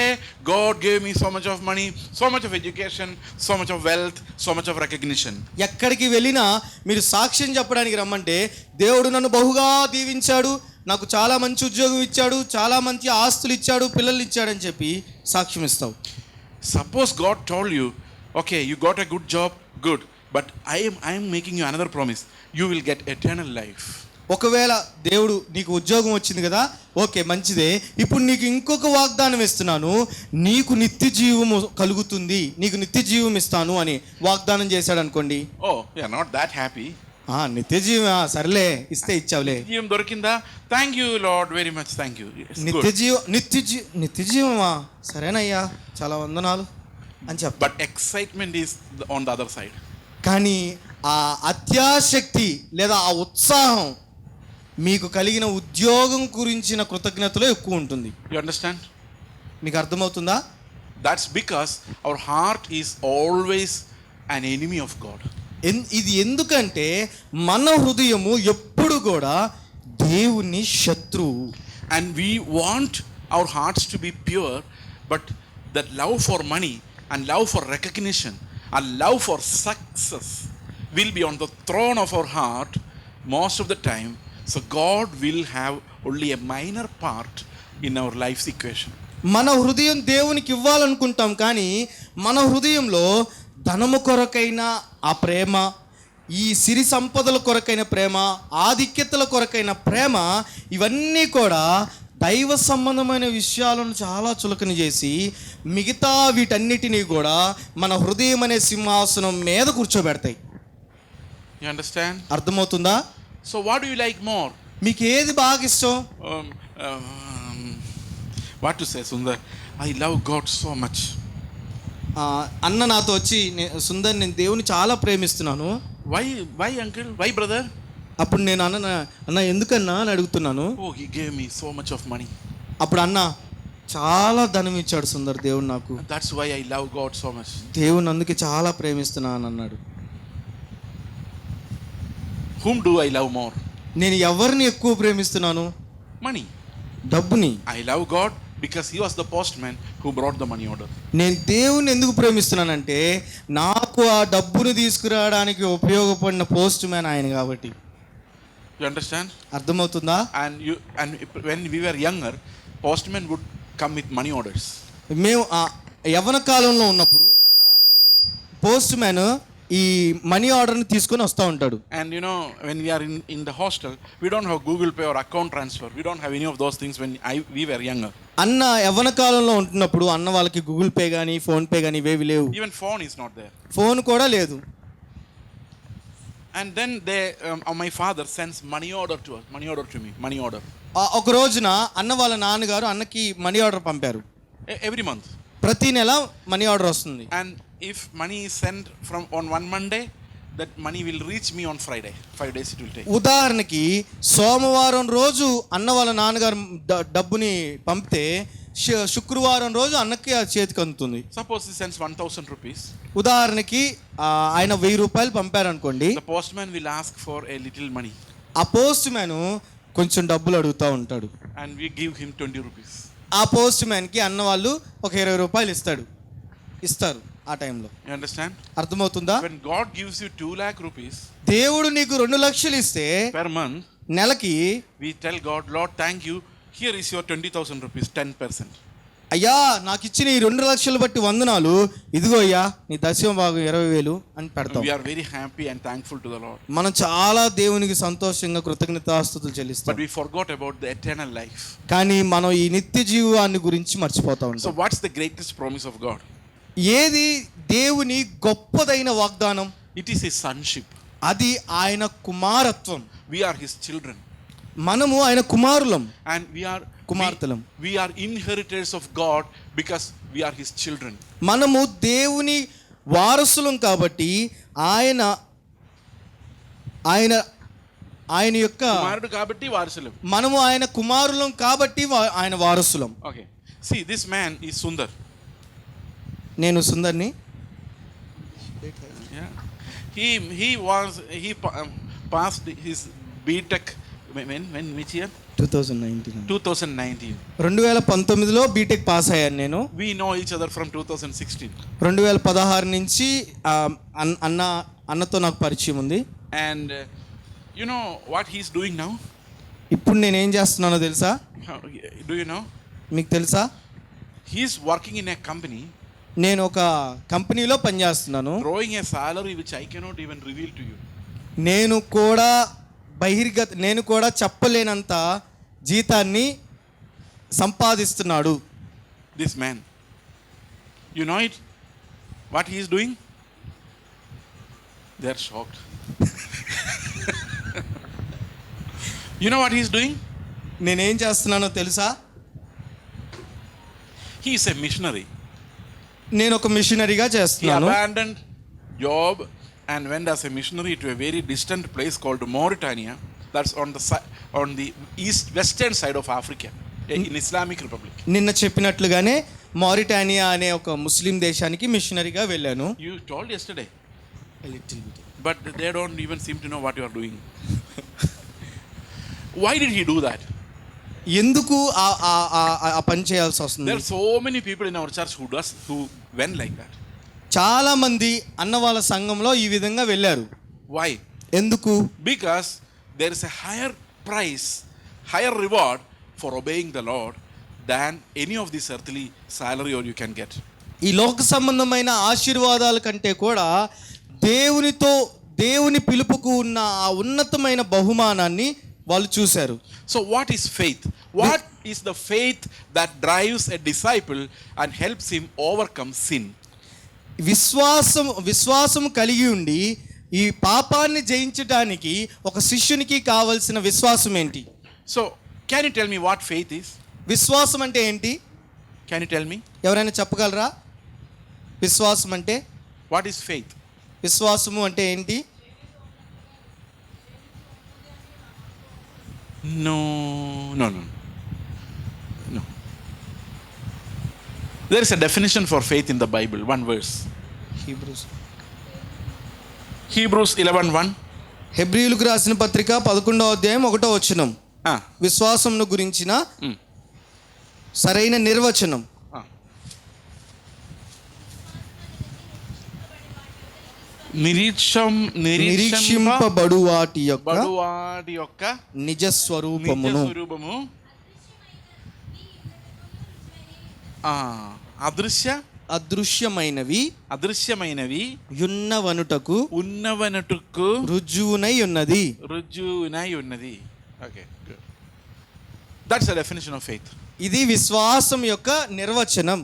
God gave me so much of money, so much of education, so much of wealth, so much of recognition. ఎక్కడికి వెళ్ళినా మీరు సాక్ష్యం చెప్పడానికి రమ్మంటే, దేవుడు నన్ను బహుగా దీవించాడు, నాకు చాలా మంచి ఉద్యోగం ఇచ్చాడు, చాలా మంచి ఆస్తులు ఇచ్చాడు, పిల్లలు ఇచ్చాడని చెప్పి సాక్ష్యం ఇస్తావు. Suppose God told you, okay, you got a good job, good, but I am making you another promise. You will get eternal life. ఒకవేళ దేవుడు నీకు ఉద్యోగం వచ్చింది కదా, ఓకే మంచిదే, ఇప్పుడు నీకు ఇంకొక వాగ్దానం ఇస్తున్నాను, నీకు నిత్య జీవము కలుగుతుంది, నీకు నిత్య జీవం ఇస్తాను అని వాగ్దానం చేశాడు అనుకోండి. Oh, you are not that happy. నిత్య జీవం సర్లే ఇస్తే ఇచ్చావులే. జీవం దొరికిందా? Thank you lord very much, thank you. నిత్య జీవమా, సరేనయ్యా చాలా వందనాలు అని చెప్ప. But excitement is on the other side. కానీ ఆ అత్యాశక్తి లేదా ఆ ఉత్సాహం మీకు కలిగిన ఉద్యోగం గురించిన కృతజ్ఞతలో ఎక్కువ ఉంటుంది. You understand? మీకు అర్థమవుతుందా? That's because our heart is always an enemy of God. ఇది ఎందుకంటే మన హృదయము ఎప్పుడు కూడా దేవుని శత్రువు. And we want our hearts to be pure, but that love for money and love for recognition and love for success will be on the throne of our heart most of the time. So God will have only a minor part in our lifes equation. మన హృదయం దేవునికి ఇవ్వాలనుకుంటాం, కానీ మన హృదయంలో ధనము కొరకైన ఆ ప్రేమ, ఈ సిరి సంపదల కొరకైన ప్రేమ, ఆధిక్యతల కొరకైన ప్రేమ, ఇవన్నీ కూడా దైవ సంబంధమైన విషయాలను చాలా చులకన చేసి మిగతా వీటన్నిటినీ కూడా మన హృదయం అనే సింహాసనం మీద కూర్చోబెడతాయి. You understand? అర్థమవుతుందా? So what do you like more? మీకు ఏది బాగా ఇష్టం? What to say Sundar, I love God so much. అన్న నాతో వచ్చి, సుందర్ నేను దేవుని చాలా ప్రేమిస్తున్నాను. Why uncle, why brother? అప్పుడు నేను అన్న ఎందుకన్నా అని అడుగుతున్నాను. Oh he gave me so much of money. అప్పుడు అన్న చాలా ధనం ఇచ్చాడు సుందర్ దేవుడు నాకు, that's why I love God so much. దేవుని అందుకే చాలా ప్రేమిస్తున్నాను అన్నాడు. Whom do I love more? నేను ఎవరిని ఎక్కువ ప్రేమిస్తున్నాను? మనీ, డబ్బుని. I love God because he was the postman who brought the money order. నేను దేవుని ఎందుకు ప్రేమిస్తున్నానంటే నాకు ఆ డబ్బును తీసుకురావడానికి ఉపయోగపడిన పోస్ట్ మ్యాన్ ఆయన కాబట్టి. You understand? అర్థమవుతుందా? And when we were younger, postman would come with money orders. మేము యవ్వన కాలంలో ఉన్నప్పుడు పోస్ట్ మ్యాన్ ఈ మనీ ఆర్డర్ని తీసుకొని వస్తూ ఉంటాడు. And you know, when we are in the hostel, we don't have Google Pay or account transfer. We don't have any of those things when we were younger. అన్న యవ్వన కాలంలో ఉంటున్నప్పుడు అన్న వాళ్ళకి గూగుల్ పే కానీ ఫోన్ పే కానీ ఇవేవి లేవు. Even phone is not there. Phone కూడా లేదు. And then my father sends money order to us, money order to me, money order. ఒక రోజున అన్న వాళ్ళ నాన్నగారు అన్నకి మనీ ఆర్డర్ పంపారు. Every month. ప్రతి నెల మనీ ఆర్డర్ వస్తుంది. And if money is sent from on one Monday, that money will reach me on Friday. 5 days it will take. ఉదాహరణకి సోమవారం రోజు అన్న వాళ్ళ నాన్నగారు డబ్బుని పంపితే శుక్రవారం రోజు అన్నకి ఆ చేతికి అందుతుంది. Suppose he sends 1,000 rupees. ఉదాహరణకి ఆయన 1000 రూపాయలు పంపారనుకోండి. The postman will ask for a little money. ఆ పోస్ట్ మ్యాన్ కొంచెం డబ్బులు అడుగుతూ ఉంటాడు. And we give him 20 rupees. ఆ పోస్ట్ మ్యాన్కి అన్న వాళ్ళు ఒక 20 రూపాయలు ఇస్తారు ఆ టైంలో. You understand? అర్థమవుతుందా? When God gives you 2 lakh rupees, దేవుడు నీకు 2 లక్షలు ఇస్తే per month, నెలకి we tell God, Lord, thank you. Here is your 20,000 rupees, 10%. అయ్యా నాకు ఇచ్చిన ఈ 2 లక్షలు బట్టి వందనాలు, ఇదిగో అయ్యా నీ దశమ భాగం 20,000 అని పెడతాం. We are very happy and thankful to the Lord. మనం చాలా దేవునికి సంతోషంగా కృతజ్ఞతాస్తుతులు చెల్లిస్తాం. But we forgot about the eternal life. కానీ మనం ఈ నిత్య జీవాన్ని గురించి మర్చిపోతా ఉంటాం. So what's the greatest promise of God? ఏది దేవుని గొప్పదైన వాగ్దానం? It is his sonship. అది ఆయన కుమారత్వం. We are his children. మనము ఆయన కుమారులం and కుమార్తెలం. we are inheritors of God because we are his children. మనము దేవుని వారసులం కాబట్టి ఆయన యొక్క కుమారుడు కాబట్టి వారసులం. మనము ఆయన కుమారులం కాబట్టి ఆయన వారసులం. Okay, see, this man is Sundar. నేను సుందర్ని. Yeah. He passed his BTech when which year? 2019. 2019. 2019లో BTech pass అయ్యాను నేను. We know each other from 2016. 2016 నుంచి అన్నతో నాకు పరిచయం ఉంది. And you know what he's doing now? ఇప్పుడు నేను ఏం చేస్తున్నానో తెలుసా? Do you know? మీకు తెలుసా? He's working in a company. నేను ఒక కంపెనీలో పనిచేస్తున్నాను. Drawing a salary which I cannot even reveal to you. నేను కూడా చెప్పలేనంత జీతాన్ని సంపాదిస్తున్నాడు. This man. You know it? What he is doing? They are shocked. You know what he is doing? నేనేం చేస్తున్నానో తెలుసా? He is a missionary. నేను ఒక మిషనరీగా He చేస్తున్నాను. abandoned job and went as a missionary to a very distant place called Mauritania. That's on the western side of Africa, in Islamic Republic. నిన్న చెప్పినట్లుగానే Mauritania అనే ఒక ముస్లిం దేశానికి మిషనరీగా వెళ్ళాను. You told yesterday. But they don't even seem to know what you are doing. Why did he do that? ఎందుకు ఆ పని చేయాల్సి వస్తుంది? There are so many people in our church who went like that. చాలా మంది అన్న వాళ్ళ సంఘంలో ఈ విధంగా వెళ్ళారు. Why? ఎందుకు? Because there is a higher price, higher reward for obeying the Lord than any of this earthly salary or you can get. ఈ లోక సంబంధమైన ఆశీర్వాదాల కంటే కూడా దేవుని పిలుపుకు ఉన్న ఆ ఉన్నతమైన బహుమానాన్ని వాళ్ళు చూశారు. So what is faith? What is the faith that drives a disciple and helps him overcome sin? విశ్వాసం కలిగి ఉండి ఈ పాపాన్ని జయించడానికి ఒక శిష్యునికి కావలసిన విశ్వాసం ఏంటి? So can you tell me what faith is? విశ్వాసం అంటే ఏంటి? Can you tell me? ఎవరైనా చెప్పగలరా? విశ్వాసం అంటే? What is faith? విశ్వాసము అంటే ఏంటి? No. There is a definition for faith in the Bible. One verse. Hebrews 11:1. హెబ్రీయులకు రాసిన పత్రిక 11వ అధ్యాయం 1వ వచనం. విశ్వాసమును గురించిన సరైన నిర్వచనం. నిరీక్షింపబడు వాటి యొక్క నిజ స్వరూపమును. అదృశ్యమైనవి ఉన్నవనుటకు రుజువునై ఉన్నది. Okay, good. That's the definition of faith. ఇది విశ్వాసం యొక్క నిర్వచనం.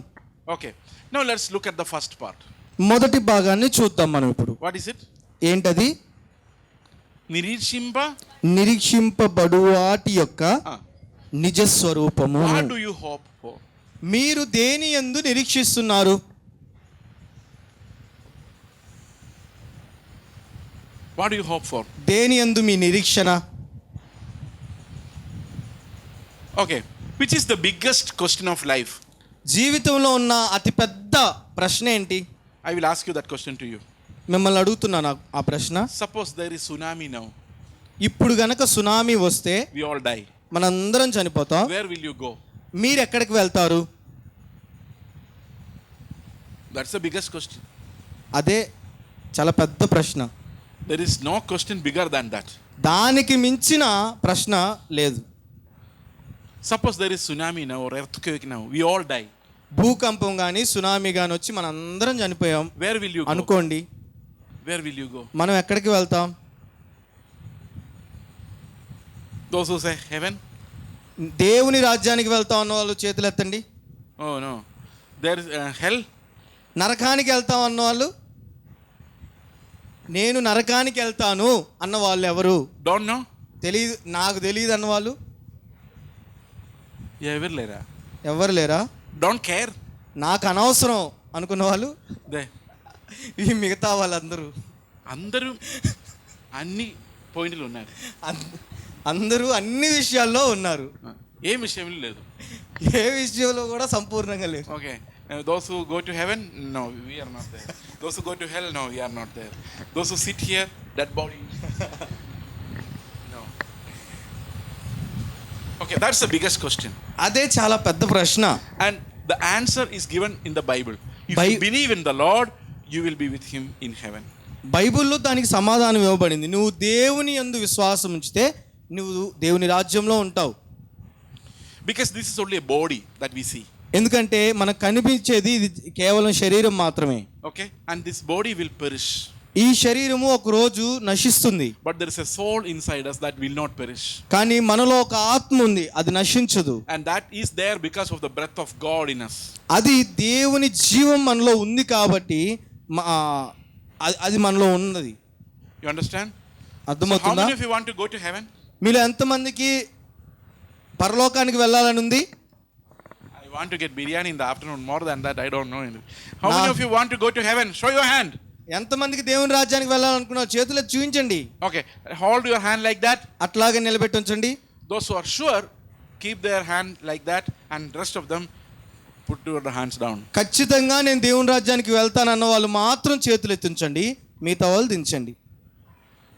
Okay. Now let's look at the first part. మొదటి భాగాన్ని చూద్దాం మనం ఇప్పుడు. What is it? ఏంటది? నిరీక్షింపబడు వాటి యొక్క నిజ స్వరూపము. What do you hope for? మీరు దేని యందు నిరీక్షిస్తున్నారు? What do you hope for? దేని యందు మీ నిరీక్షణ? Okay. Which is the biggest question of life? జీవితంలో ఉన్న అతిపెద్ద ప్రశ్న ఏంటి? I will ask you that question to you. మిమ్మల్ని అడుగుతున్నాను ఆ ప్రశ్న. Suppose there is tsunami now. ఇప్పుడు గనక సునామీ వస్తే we all die. మనందరం చనిపోతాం. Where will you go? మీరు ఎక్కడికి వెళ్తారు? That's the biggest question. అదే చాలా పెద్ద ప్రశ్న. There is no question bigger than that. దానికి మించిన ప్రశ్న లేదు. Suppose there is tsunami now or earthquake now. We all die. భూకంపం కానీ సునామీ కానీ వచ్చి మనందరం చనిపోయాం. Where will you go? అనుకోండి. Where will you go? మనం ఎక్కడికి వెళ్తాం? Those who say heaven? దేవుని రాజ్యానికి వెళ్తాం అన్న వాళ్ళు చేతులు ఎత్తండి. Oh no. There is hell? నరకానికి వెళ్తాం అన్న వాళ్ళు, నేను నరకానికి వెళ్తాను అన్న వాళ్ళు ఎవరు? Don't know? తెలియదు, నాకు తెలియదు అన్న వాళ్ళు ఎవరు లేరా? Don't care. నాకు అనవసరం అనుకున్న వాళ్ళు ఈ మిగతా వాళ్ళందరూ అన్ని పాయింట్లు ఉన్నారు. అందరూ అన్ని విషయాల్లో ఉన్నారు. ఏ విషయంలో లేదు. ఏ విషయంలో కూడా సంపూర్ణంగా లేదు. Okay. Those who go to heaven, no, we are not there. Those who go to hell, no, we are not there. Those who sit here, that body, no. Okay, that's the biggest question. అదే చాలా పెద్ద ప్రశ్న. And the answer is given in the Bible. If you believe in the Lord, you will be with him in heaven. బైబిల్లో దానికి సమాధానం ఇవ్వబడింది. నువ్వు దేవుని యందు విశ్వాసం ఉంచితే నువ్వు దేవుని రాజ్యంలో ఉంటావు. Because this is only a body that we see. ఎందుకంటే మనకు కనిపించేది ఇది కేవలం శరీరం మాత్రమే. Okay, and this body will perish. ఈ శరీరము ఒక రోజు నశిస్తుంది. But there is a soul inside us that will not perish. కానీ మనలో ఒక ఆత్మ ఉంది, అది నశించదు. And that is there because of the breath of God in us. అది దేవుని జీవం మనలో ఉంది కాబట్టి అది మనలో ఉన్నది. You understand? అర్థమవుతుందా? So how many of you want to go to heaven? మీలో ఎంతమందికి పరలోకానికి వెళ్ళాలని ఉంది? I want to get biryani in the afternoon. More than that, I don't know. How many of you want to go to heaven? Show your hand. ఎంతమందికి దేవుని రాజ్యానికి వెళ్ళాలనుకున్నావు? చేతులు చూపించండి. Okay, hold your hand like that. అట్లాగే నిలబెట్టి ఉంచండి. Those who are sure, keep their hand like that, and rest of them put your hands down. ఖచ్చితంగా నేను దేవుని రాజ్యానికి వెళ్తానన్న వాళ్ళు మాత్రం చేతులు ఎత్తించండి, మిగతా వాళ్ళు దించండి.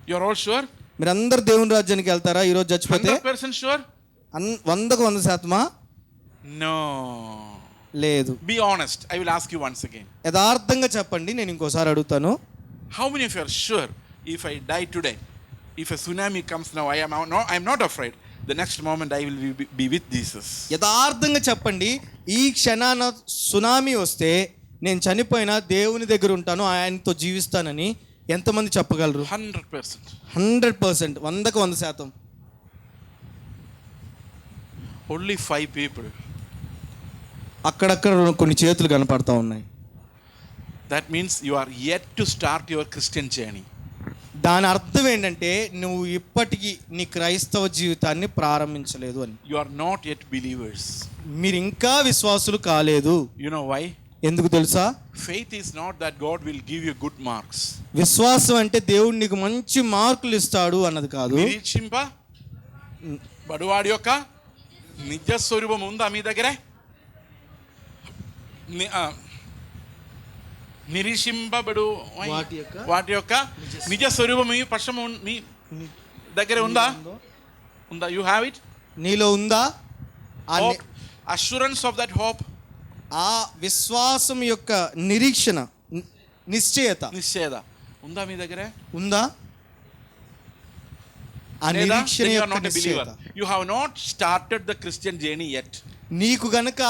You are all sure? మీరందరూ దేవుని రాజ్యానికి వెళ్తారా ఈ రోజు చచ్చిపోతే? 100% sure? 100% No. లేదు. Be honest. I will ask you once again. యథార్థంగా చెప్పండి, నేను ఇంకోసారి అడుగుతాను. How many of you are sure if I die today, if a tsunami comes now, I am not afraid. The next moment I will be with Jesus. యథార్థంగా చెప్పండి, ఈ క్షణాన tsunami వస్తే నేను చనిపోయినా దేవుని దగ్గర ఉంటాను, ఆయనతో జీవిస్తానని ఎంతమంది చెప్పగలరు? 100%. 100%, 100%. Only 5 people. అక్కడక్కడ కొన్ని చేతులు కనపడతా ఉన్నాయి. That means you are yet to start your Christian journey. దాని అర్థం ఏంటంటే నువ్వు ఇప్పటికీ నీ క్రైస్తవ జీవితాన్ని ప్రారంభించలేదు అని. You are not yet believers. మీరు ఇంకా విశ్వాసులు కాలేదు. You know why? ఎందుకు తెలుసా? Faith is not that God will give you good marks. విశ్వాసం అంటే దేవుడు నీకు మంచి మార్కులు ఇస్తాడు అన్నది కాదు. నిరీక్షింప బడువాడి యొక్క నిజ స్వరూపం ఉందా మీ దగ్గరే? నిరీక్షింపబడు వాటి యొక్క నిజ స్వరూపం మీ పక్షము మీ దగ్గర ఉందా? You have it? నీలో ఉందా? అష్యూరెన్స్ ఆఫ్ దట్ హోప్, ఆ విశ్వాసం యొక్క నిరీక్షణ, నిశ్చయత ఉందా మీ దగ్గర? ఉందా? ఆ నిరీక్షణ యొక్క నిశ్చయత. You have not started the Christian journey yet. నీకు గనుక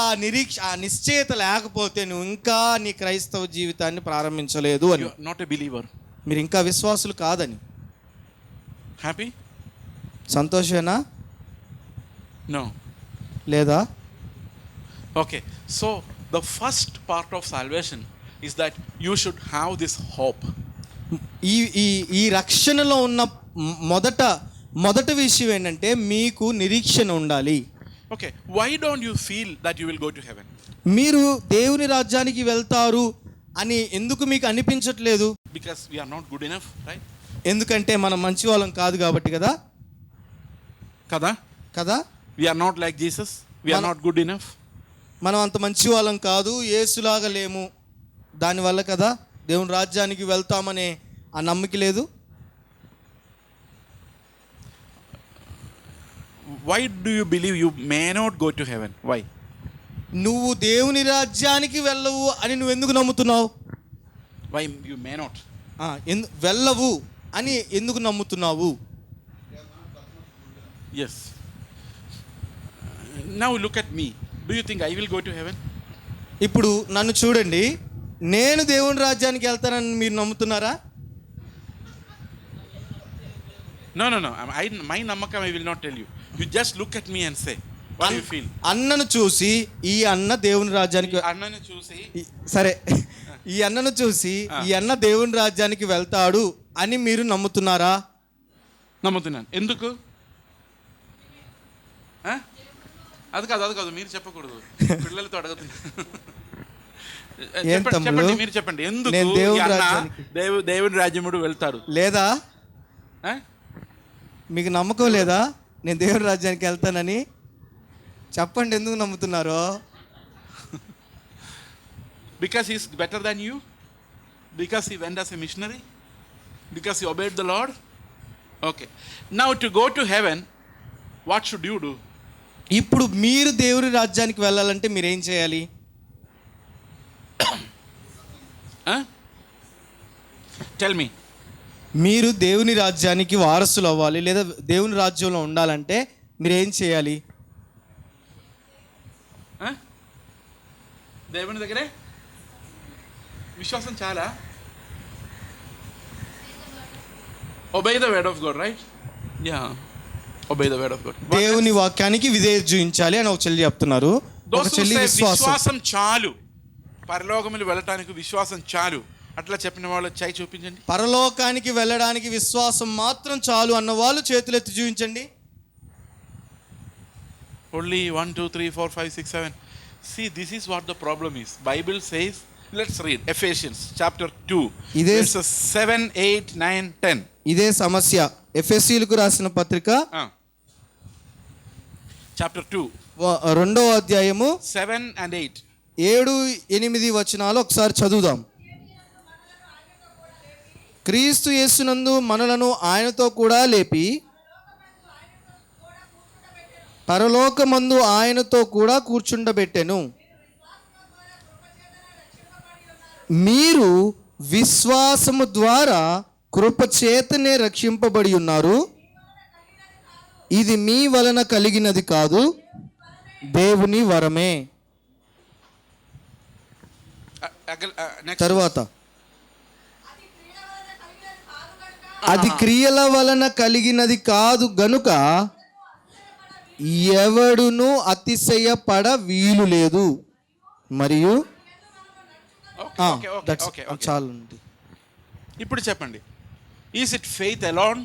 ఆ నిశ్చయత లేకపోతే నువ్వు ఇంకా నీ క్రైస్తవ జీవితాన్ని ప్రారంభించలేదు అని. You are not a believer. మీరు ఇంకా విశ్వాసులు కాదని. Happy? సంతోషేనా? No. లేదా? Okay. So the first part of salvation is that you should have this hope. ఈ రక్షణలో ఉన్న మొదటి విషయం ఏంటంటే మీకు నిరీక్షణ ఉండాలి. Okay, why don't you feel that you will go to heaven? మీరు దేవుని రాజ్యానికి వెళ్తారు అని ఎందుకు మీకు అనిపించట్లేదు? Because we are not good enough, right? ఎందుకంటే మనం మంచి వాళ్ళం కాదు కాబట్టి కదా. కదా? We are not like Jesus. We are not good enough. మనం అంత మంచి వాళ్ళం కాదు, యేసులాగా లేము, దానివల్ల కదా దేవుని రాజ్యానికి వెళ్తామనే ఆ నమ్మకం లేదు. Why do you believe you may not go to heaven? Why? నువ్వు దేవుని రాజ్యానికి వెళ్ళవు అని నువ్వు ఎందుకు నమ్ముతున్నావు? Why you may not? వెళ్ళవు అని ఎందుకు నమ్ముతున్నావు? Yes. Now look at me. Do you think I will go to heaven? ఇప్పుడు నన్ను చూడండి, నేను దేవుని రాజ్యానికి వెళ్తానని మీరు నమ్ముతున్నారా? No. My namakam I will not tell you. You just look at me and say, what do you feel? అన్నను చూసి ఈ అన్న దేవుని రాజ్యానికి అన్నను చూసి సరే ఈ అన్నను చూసి ఈ అన్న దేవుని రాజ్యానికి వెళ్తాడు అని మీరు నమ్ముతున్నారా? నమ్ముతున్నాను. ఎందుకు? అది కాదు మీరు చెప్పకూడదు, పిల్లలతో అడగదు. చెప్పండి, మీరు చెప్పండి. ఎందుకు దేవుని రాజ్యముడు వెళ్తాడు? లేదా మీకు నమ్మకం లేదా నేను దేవుని రాజ్యానికి వెళ్తానని? చెప్పండి ఎందుకు నమ్ముతున్నారో. Because he's better than you? Because he went as a missionary? Because he obeyed the Lord? Okay. Now to go to heaven, what should you do? ఇప్పుడు మీరు దేవుని రాజ్యానికి వెళ్ళాలంటే మీరు ఏం చేయాలి? Huh? Tell me. మీరు దేవుని రాజ్యానికి వారసులు అవ్వాలి లేదా దేవుని రాజ్యంలో ఉండాలంటే మీరు ఏం చేయాలి? దేవుని దగ్గరే విశ్వాసం చాలా. Obey the word of God, right? Yeah. Obey the word of God. దేవుని వాక్యానికి విధేయత చూపించాలి అని ఒక చెల్లి చెప్తున్నారు. ఒక చెల్లి విశ్వాసం చాలు, పరలోకములు వెళ్ళటానికి విశ్వాసం చాలు అట్లా చెప్పిన వాళ్ళు చేయి చూపించండి. పరలోకానికి వెళ్ళడానికి విశ్వాసం మాత్రం చాలు అన్న వాళ్ళు చేతులెత్తి చూపించండి. Only 1, 2, 3, 4, 5, 6, 7. See, this is what the problem is. Bible says, let's read Ephesians chapter 2 verses 7, 8, 9, 10. ఇదే సమస్య. ఎఫెసీయులకు రాసిన పత్రిక chapter 2 రెండవ అధ్యాయము 7 and 8. 7, 8 వచనాలు ఒకసారి చదువుదాం. క్రీస్తు యేసునందు మనలను ఆయనతో కూడా లేపి పరలోకమందు ఆయనతో కూడా కూర్చుండబెట్టెను. మీరు విశ్వాసము ద్వారా కృపచేతనే రక్షింపబడి ఉన్నారు. ఇది మీ వలన కలిగినది కాదు, దేవుని వరమే. తరువాత అది క్రియల వలన కలిగినది కాదు గనుక ఎవడును అతిశయపడ వీలు లేదు. మరియు చాలు. ఇప్పుడు చెప్పండి, ఈజ్ ఇట్ ఫెయిత్ అలోన్?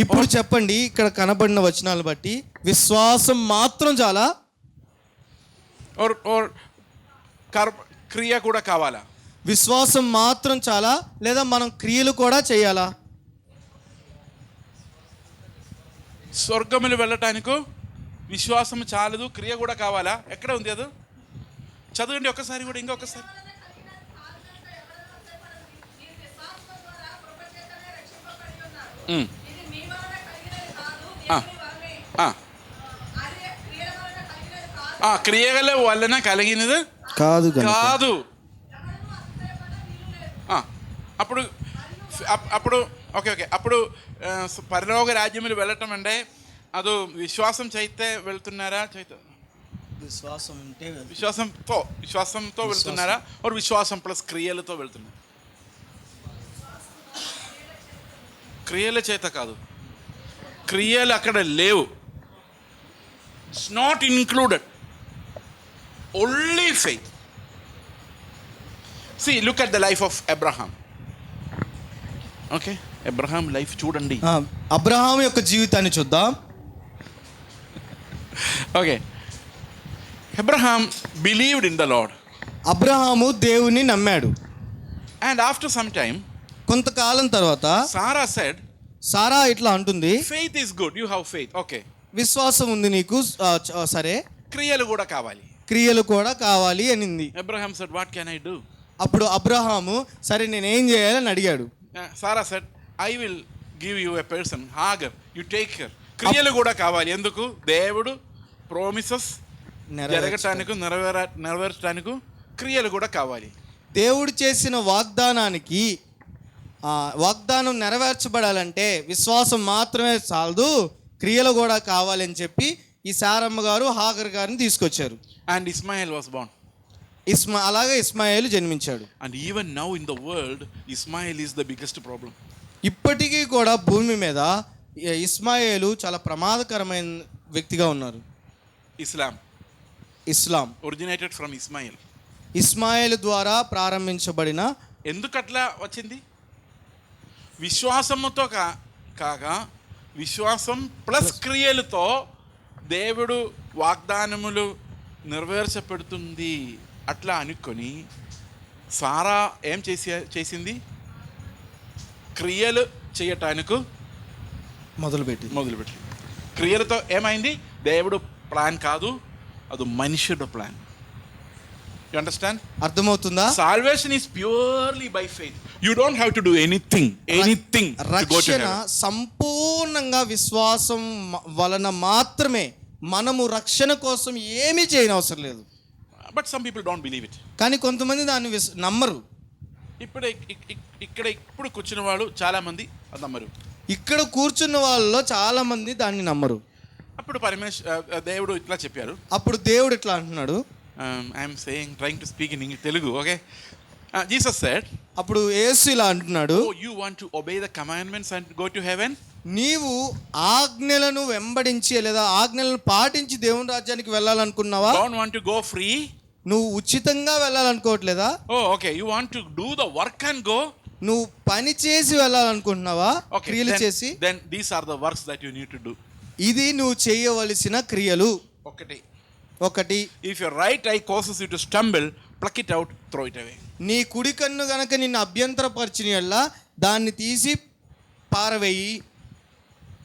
ఇప్పుడు చెప్పండి, ఇక్కడ కనబడిన వచనాలు బట్టి విశ్వాసం మాత్రం చాలా క్రియ కూడా కావాలా? విశ్వాసం మాత్రం చాలా లేదా మనం క్రియలు కూడా చేయాలా? స్వర్గములు వెళ్ళటానికి విశ్వాసం చాలదు, క్రియ కూడా కావాలా? ఎక్కడ ఉంది అది? చదవండి ఒకసారి కూడా, ఇంకొకసారి. క్రియల వలన కలిగినది కాదు కాదు. అప్పుడు అప్పుడు ఓకే ఓకే అప్పుడు పరలోక రాజ్యములు వెళ్ళటం అంటే అది విశ్వాసం చేస్తే వెళ్తున్నారా? విశ్వాసంతో వెళ్తున్నారా? और విశ్వాసం ప్లస్ క్రియలతో వెళ్తున్నారా? క్రియల చేత కాదు, క్రియలు అక్కడ లేవు. It's not included, only faith. See, look at the life of Abraham. Okay, Abraham life చూడండి. అబ్రహాం యొక్క జీవితాన్ని చూద్దాం. Okay, Abraham believed in the Lord. Abraham దేవుని నమ్మాడు. And after some time, కొంతకాలం తర్వాత Sarah said, సారా ఇట్లా అంటుంది, faith is good, you have faith. Okay, విశ్వాసం ఉంది నీకు, సరే క్రియలు కూడా కావాలి. క్రియలు కూడా కావాలి అనింది. Abraham said, what can I do? అప్పుడు అబ్రహాము సరే నేనేం చేయాలని అడిగాడు. Sarah said, I will give you a person, Hagar, you take her. క్రియలు కూడా కావాలి. ఎందుకు? దేవుడు ప్రామిసెస్ జరగటానికి నెరవేర్చడానికి క్రియలు కూడా కావాలి. దేవుడు చేసిన వాగ్దానానికి వాగ్దానం నెరవేర్చబడాలంటే విశ్వాసం మాత్రమే చాలదు, క్రియలు కూడా కావాలని చెప్పి ఈ సారమ్మ గారు హాగర్ గారిని తీసుకొచ్చారు. And Ismail was Born. అలాగే ఇస్మాయిల్ జన్మించాడు. And even now in the world Ismail is the biggest problem. ఇప్పటికీ కూడా భూమి మీద ఇస్మాయిల్ చాలా ప్రమాదకరమైన వ్యక్తిగా ఉన్నారు. ఇస్లాం ఒరిజినేటెడ్ ఫ్రమ్ ఇస్మాయిల్. ఇస్మాయిల్ ద్వారా ప్రారంభించబడిన. ఎందుకట్లా వచ్చింది? విశ్వాసముతో కాగా విశ్వాసం ప్లస్ క్రియలతో దేవుడు వాగ్దానములు నెరవేర్చబడుతుంది అట్లా అనుకొని సారా ఏం చేసింది? క్రియలు చేయటానికి మొదలుపెట్టి క్రియలతో ఏమైంది? దేవుడు ప్లాన్ కాదు, అది మనుషుడు ప్లాన్. You understand? అర్థమవుతుందా? Salvation is purely by faith. You don't have to do anything to go to రక్షణ heaven. సంపూర్ణంగా విశ్వాసం వలన మాత్రమే. మనము రక్షణ కోసం ఏమీ చేయనవసరం లేదు. But some people don't believe it. కానీ కొంతమంది దాన్ని నమ్మరు. ఇప్పుడు కూర్చున్న వాళ్ళు చాలా మంది అది నమ్మరు. ఇక్కడ కూర్చున్న వాళ్ళలో చాలా మంది దాన్ని నమ్మరు. అప్పుడు దేవుడు ఇట్లా చెప్పారు. అప్పుడు దేవుడు ఇట్లా అంటున్నాడు. I'm saying trying to speak in English Telugu. Okay, Jesus said, అప్పుడు యేసు ఇలా అంటున్నాడు, you want to obey the commandments and go to heaven. నీవు ఆజ్ఞలను వెంబడించి లేదా ఆజ్ఞలను పాటించి దేవుని రాజ్యానికి వెళ్ళాలనుకున్నావా? Don't want to go free. నువ్వు ఉచితంగా వెళ్ళాలనుకోవట్లేదా? Okay, you want to do the work and go. నువ్వు పని చేసి వెళ్ళాలనుకుంటున్నావా? క్రియలు చేసి. Then these are the works that you need to do. ఇది నువ్వు చేయవలసిన క్రియలు. ఒకటి, if your right I causes you to stumble, pluck it out, throw it away. నీ కుడి కన్ను గనక నిన్ను అభ్యంతరపరిచిన యెడల దాన్ని తీసి పారవేయి.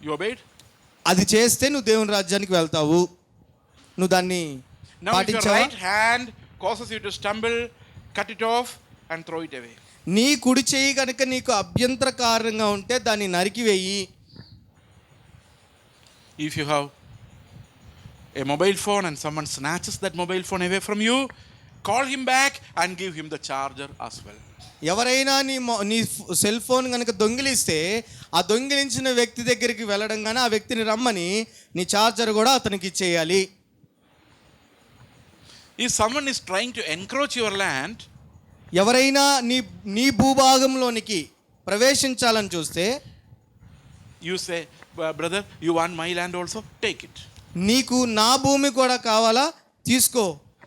You obeyed. అది చేస్తే నువ్వు దేవుని రాజ్యానికి వెళ్తావు. నువ్వు దాన్ని పాటించావా? Right hand causes you to stumble, cut it off and throw it away. నీ కుడి చెయ్యి కనుక నీకు అభ్యంతరకారంగా ఉంటే దాన్ని నరికివేయి. If you have a mobile phone and someone snatches that mobile phone away from you, call him back and give him the charger as well. ఎవరైనా నీ cell phone కనుక దొంగిలిస్తే ఆ దొంగిలించిన వ్యక్తి దగ్గరికి వెళ్ళడం కానీ ఆ వ్యక్తిని రమ్మని నీ ఛార్జర్ కూడా అతనికి ఇచ్చేయాలి. If someone is trying to encroach your land, ఎవరైనా నీ భూభాగంలోనికి ప్రవేశించాలని చూస్తే, you say, brother, you want my land also? Take it. నీకు నా భూమి కూడా కావాలా? తీసుకో.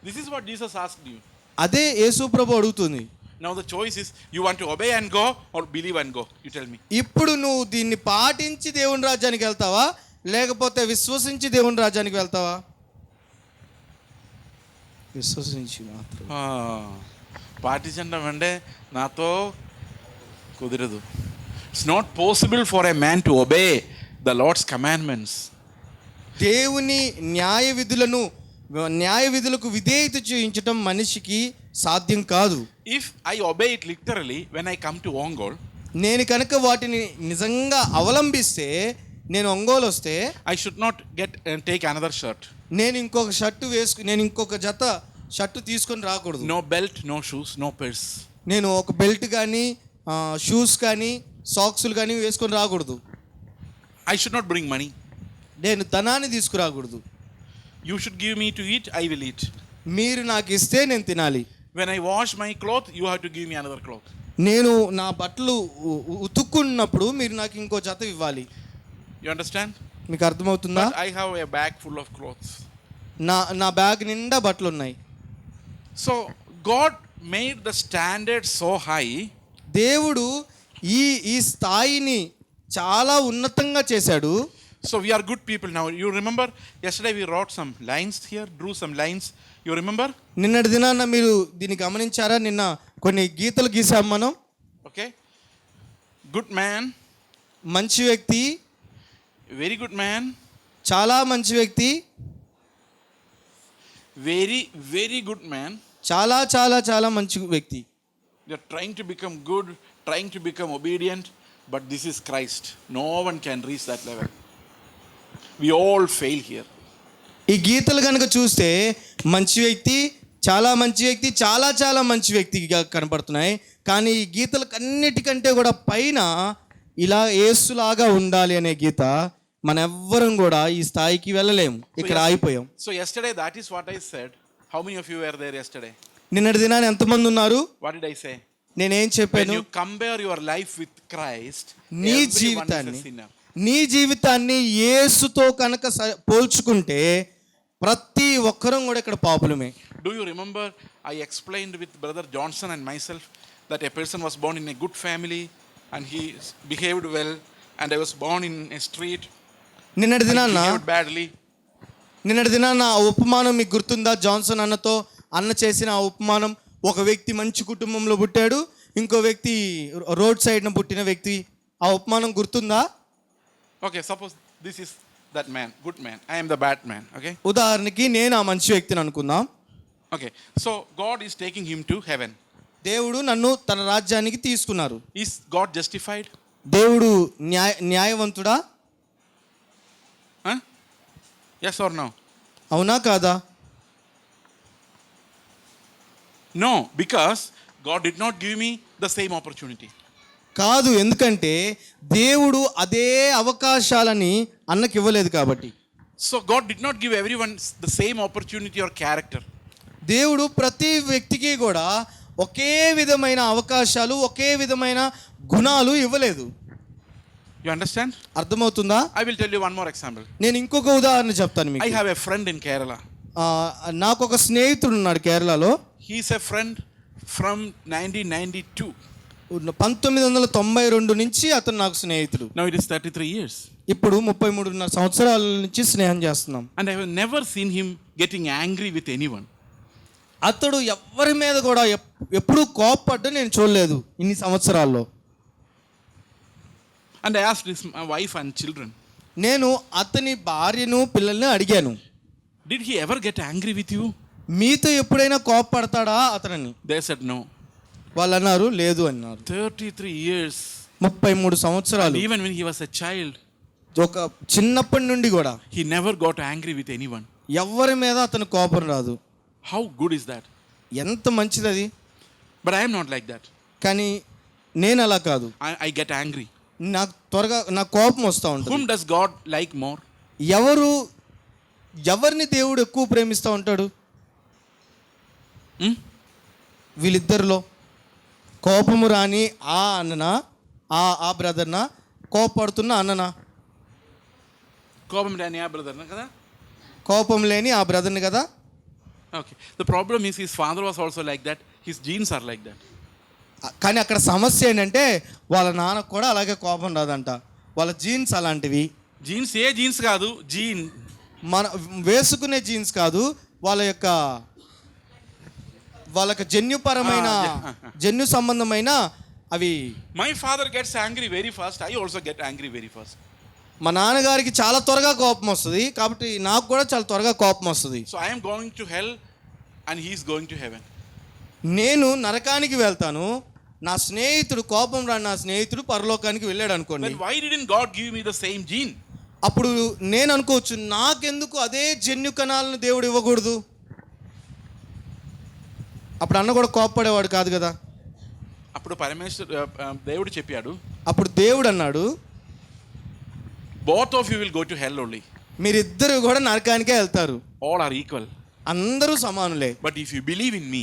This is what Jesus asked you. అదే యేసు ప్రభు అడుగుతుంది. Now the choice is, you want to obey and go or believe and go? You tell me. ఇప్పుడు నువ్వు దీన్ని పాటించి దేవుని రాజ్యానికి వెళ్తావా లేకపోతే విశ్వసించి దేవుని రాజ్యానికి వెళ్తావా? విశ్వసించి మాత్రం. పాటించడం అంటే నాతో కుదరదు. It's not possible for a man to obey the Lord's commandments. దేవుని న్యాయ విధులకు విధేయత చూపించడం మనిషికి సాధ్యం కాదు. If I obey it literally when I come to Ongole, నేను కనుక వాటిని నిజంగా అవలంబిస్తే, నేను ఒంగోలు వస్తే, I should not take another shirt. నేను ఇంకొక జత షర్టు తీసుకొని రాకూడదు. No belt, no shoes, no purse. నేను ఒక బెల్ట్ కానీ షూస్ కానీ సాక్సులు కానీ వేసుకొని రాకూడదు. I should not bring money. నేను ధనాన్ని తీసుకురాకూడదు. You should give me to eat, I will eat. మీరు నాకు ఇస్తే నేను తినాలి. When I wash my cloth, you have to give me another cloth. నేను నా బట్టలు ఉతుక్కున్నప్పుడు మీరు నాకు ఇంకో జత ఇవ్వాలి. You understand? మీకు అర్థమవుతుందా? But I have a bag full of clothes. నా బ్యాగ్ నిండా బట్టలు ఉన్నాయి. So God made the standard so high. దేవుడు ఈ స్థాయిని చాలా ఉన్నతంగా చేశాడు. So we are good people now. You remember yesterday we wrote some lines here, drew some lines. You remember? నిన్నటి దినాన మీరు దీన్ని గమనించారా? నిన్న కొన్ని గీతలు గీసాం మనం. Okay. Good man. మంచి వ్యక్తి. Very good man. చాలా మంచి వ్యక్తి. Very, very good man. చాలా చాలా చాలా మంచి వ్యక్తి. They are trying to become good, trying to become obedient, but this is Christ. No one can reach that level. We all fail here. ఈ గీతలు కనుక చూస్తే మంచి వ్యక్తి, చాలా మంచి వ్యక్తి, చాలా చాలా మంచి వ్యక్తిగా కనపడుతున్నాయి. కానీ ఈ గీతలకు అన్నిటికంటే కూడా పైన ఇలా యేసులాగా ఉండాలి అనే గీత మన ఎవ్వరం కూడా ఈ స్థాయికి వెళ్ళలేము. ఇక్కడ ఆగిపోయాం. So yesterday that is what I said. How many of you were there yesterday? నిన్నటి దినాన్ని ఎంతమంది ఉన్నారు? What did I say? నేనేం చెప్పాను? When you compare your life with Christ, నీ జీవితాన్ని యేసుతో కనుక పోల్చుకుంటే ప్రతి ఒక్కరం కూడా ఇక్కడ పాపులమే. Do you remember I explained with brother Johnson and myself that a person was born in a good family and he behaved well, and I was born in a street. నిన్నటి దినాన ఆ ఉపమానం మీకు గుర్తుందా? జాన్సన్ అన్నతో అన్న చేసిన ఆ ఉపమానం. ఒక వ్యక్తి మంచి కుటుంబంలో పుట్టాడు, ఇంకో వ్యక్తి రోడ్ సైడ్న పుట్టిన వ్యక్తి. ఆ ఉపమానం గుర్తుందా? Okay, suppose this is that man, good man. I am the bad man. Okay. ఉదాహరణకి నేను ఆ మంచి వ్యక్తిని అనుకుందాం. Okay, so God is taking him to heaven. దేవుడు నన్ను తన రాజ్యానికి తీసుకున్నారు. Is God justified? దేవుడు న్యాయవంతుడా? Huh? Yes or no? అవునా కాదా? No, because God did not give me the same opportunity. కాదు, ఎందుకంటే దేవుడు అదే అవకాశాలని అన్నకి ఇవ్వలేదు కాబట్టి. So God did not give everyone the same opportunity or character. దేవుడు ప్రతి వ్యక్తికి కూడా ఒకే విధమైన అవకాశాలు, ఒకే విధమైన గుణాలు ఇవ్వలేదు. You understand? అర్థమవుతుందా? I will tell you one more example. నేను ఇంకొక ఉదాహరణ చెప్తాను I మీకు. have a friend in Kerala. నాకు ఒక స్నేహితుడు ఉన్నాడు కేరళలో. He is a friend from 1992. 1992 నుంచి అతను నాకు స్నేహితుడు. Now it is 33 years. ఇప్పుడు 33 సంవత్సరాల నుంచి స్నేహం చేస్తున్నాం. And I have never seen him getting angry with anyone. అతడు ఎవరి మీద కూడా ఎప్పుడూ కోపపడ్డా నేను చూడలేదు ఇన్ని సంవత్సరాల్లో. And I asked his wife and children. నేను అతని భార్యను పిల్లల్ని అడిగాను, Did he ever get angry with you? మీతో ఎప్పుడైనా కోపపడతాడా అతనని. They said no. వాళ్ళు అన్నారు లేదు అన్నారు. 33 years. 33 And సంవత్సరాలు. even when he was a child, ఒక చిన్నప్పటి నుండి కూడా he never got angry with anyone. ఎవరి మీద అతను కోపం రాదు. How good is that? ఎంత మంచిది అది. But I am not like that. కానీ నేను అలా కాదు. I get angry. నాకు త్వరగా నాకు కోపం వస్తూ ఉంటుంది. Whom does God like more? ఎవరిని దేవుడు ఎక్కువ ప్రేమిస్తూ ఉంటాడు? వీళ్ళిద్దరిలో కోపము రాని ఆ అన్ననా, ఆ బ్రదర్నా, కోపడుతున్న అన్ననా? కోపం రాని ఆ బ్రదర్ కదా. కోపం లేని ఆ బ్రదర్ని కదా. Okay. The problem is his father was also like that. His genes are like that. కానీ అక్కడ సమస్య ఏంటంటే వాళ్ళ నాన్నకు కూడా అలాగే కోపం రాదంట. వాళ్ళ జీన్స్ అలాంటివి. జీన్స్ ఏ జీన్స్ కాదు, జీన్ మన వేసుకునే జీన్స్ కాదు, వాళ్ళకి జన్యుపరమైన జన్యు సంబంధమైన అవి. My father gets angry very fast. I also get angry very fast. మా నాన్నగారికి చాలా త్వరగా కోపం వస్తుంది, కాబట్టి నాకు కూడా చాలా త్వరగా కోపం వస్తుంది. So I am going to hell and he is going to heaven. నేను నరకానికి వెళ్తాను, నా స్నేహితుడు కోపం రాని నా స్నేహితుడు పరలోకానికి వెళ్ళాడు అనుకోండి. Then why didn't God give me the same gene? అప్పుడు నేను అనుకోవచ్చు, నాకెందుకు అదే జన్యు కణాలను దేవుడు ఇవ్వకూడదు? అప్పుడు అన్న కూడా కోపపడేవాడు కాదు కదా. అప్పుడు దేవుడు చెప్పాడు, అప్పుడు దేవుడు అన్నాడు, both of you will go to hell only. మీరిద్దరు కూడా నరకానికే వెళ్తారు. All are equal. అందరూ సమానులే. But if you believe in me,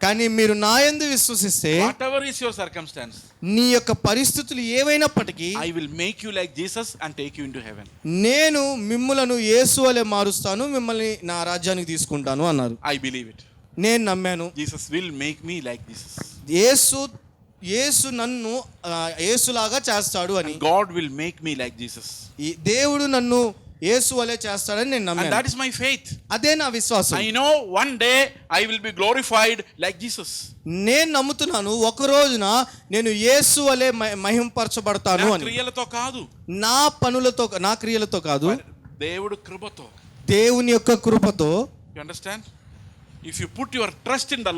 కానీ మీరు నా యందు విశ్వసిస్తే, whatever is your circumstance, నీ యొక్క పరిస్థితులు ఏవైనప్పటికీ, I will make you like Jesus and take you into heaven. నేను మిమ్ములను యేసు వలె మారుస్తాను, మిమ్మల్ని నా రాజ్యానికి తీసుకుంటాను అన్నారు. I believe it. నేను నమ్మాను. Jesus will make me like Jesus. యేసు నన్ను యేసులాగా చేస్తాడు అని. God will make me like Jesus. ఈ దేవుడు నన్ను యేసు వలె చేస్తాడని నేను నమ్మాను. And that is my faith. అదే నా విశ్వాసం. I know one day I will be glorified like Jesus. నేను నమ్ముతున్నాను ఒక రోజున నేను యేసు వలె మహింపరచబడతాను అని. నా క్రియలతో కాదు, నా పనులతో, నా క్రియలతో కాదు, దేవుడు కృపతో, దేవుని యొక్క కృపతో. You understand? If you put your trust in the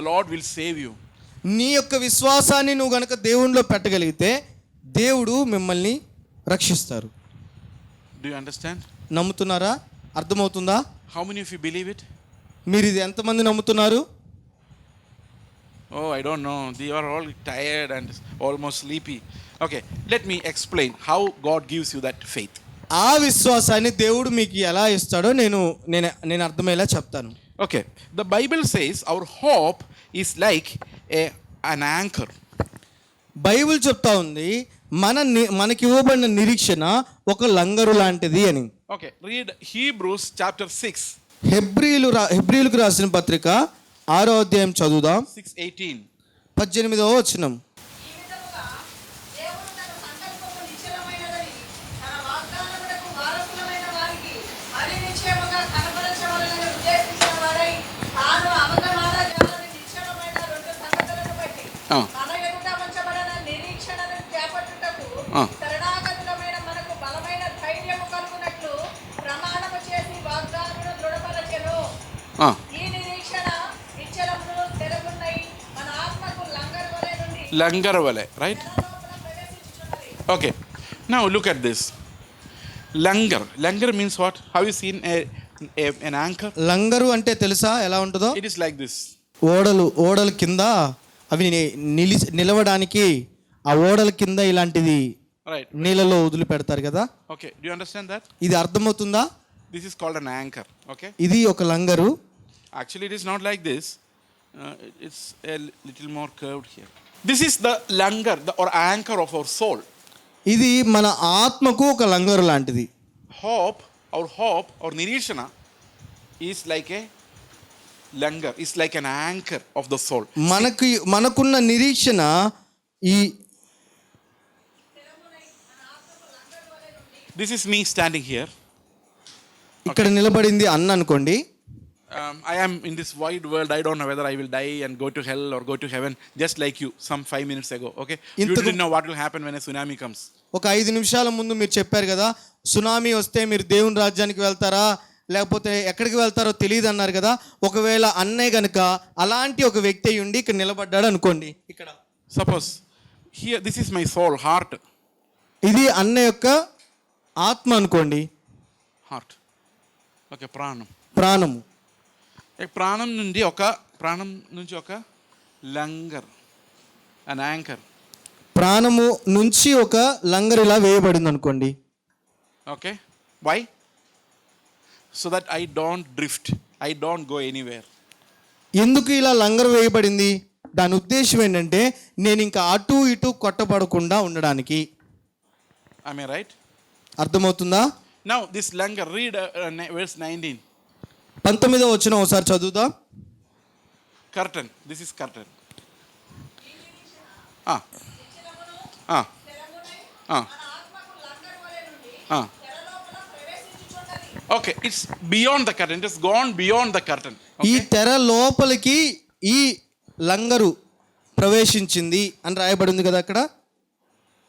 Lord will save you. నీ యొక్క విశ్వాసాన్ని నువ్వు గనక దేవునిలో పెట్టగలిగితే దేవుడు మిమ్మల్ని రక్షిస్తారు. Do you understand? నమ్ముతున్నారా? అర్థమవుతుందా? How many of you believe it? మీరు ఇది ఎంతమంది నమ్ముతున్నారు? Oh, I don't know. They are all tired and almost sleepy. Okay, let me explain how God gives you that faith. ఆ విశ్వాసాన్ని దేవుడు మీకు ఎలా ఇస్తాడో నేను అర్థమయ్యేలా చెప్తాను. Okay, the Bible says our hope is like an anchor. Bible చెప్తా ఉంది మనకి ఇవ్వబడిన నిరీక్షణ ఒక లంగరు లాంటిది అని. Okay, read Hebrews chapter 6. హెబ్రీయులకు రాసిన పత్రిక 6వ అధ్యాయం చదువుదాం. 6:18. 18వ వచనం. Langar vale, right? Okay. Now look at this. Langar. Langar means what? Have you seen an anchor? లంగరు అంటే తెలుసా ఎలా ఉంటుందో? It is like this. ఓడల కింద అవి నిలవడానికి ఆ ఓడల కింద ఇలాంటిది Right. నీళ్ళలో వదిలి పెడతారు కదా. Okay. Do you understand that? ఇది అర్థమవుతుందా? This is called an anchor. Okay. ఇది ఒక లంగరు. Actually, it is not like this. It's a little more curved here. This is the langar or anchor of our soul. ఇది మన ఆత్మకు ఒక లంగరు లాంటిది. Our hope or nirishana is like a langar, is like an anchor of the soul. మనకున్న నిరీక్షణ ఈ This is me standing here. ఇక్కడ నిలబడింది అన్న అనుకోండి. I am in this wide world. I don't know whether I will die and go to hell or go to heaven, just like you some 5 minutes ago. Okay, you didn't know what will happen when a tsunami comes. ఒక 5 నిమిషాల ముందు మీరు చెప్పారు కదా, tsunami వస్తే మీరు దేవుని రాజ్యానికి వెళ్తారా లేకపోతే ఎక్కడికి వెళ్తారో తెలియదు అన్నారు కదా. ఒకవేళ అన్నే గనుక అలాంటి ఒక వ్యక్తి అయి ఉండి ఇక్కడ నిలబడ్డాడు అనుకోండి. ఇక్కడ suppose here this is my soul, heart. ఇది అన్న యొక్క ఆత్మ అనుకోండి. Heart. Okay, ప్రాణం. ప్రాణము. ప్రాణం నుంచి ఒక లంగర్, an anchor. ప్రాణము నుంచి ఒక లంగర్ ఇలా వేయబడింది అనుకోండి. Okay, why? So that I don't drift, I don't go anywhere. ఎందుకు ఇలా లంగర్ వేయబడింది? దాని ఉద్దేశం ఏంటంటే నేను ఇంకా అటు ఇటు కొట్టబడకుండా ఉండడానికి. I may right? అర్థమవుతుందా? నౌ దిస్ లంగర్, రీడ్ verse 19. 19వ వచనం ఒకసారి చదువుదాం. Curtain, this is curtain. Okay, it's beyond the curtain, it has gone beyond the curtain. ఈ తెర లోపలికి ఈ లంగరు ప్రవేశించింది అని రాయబడి ఉంది కదా అక్కడ.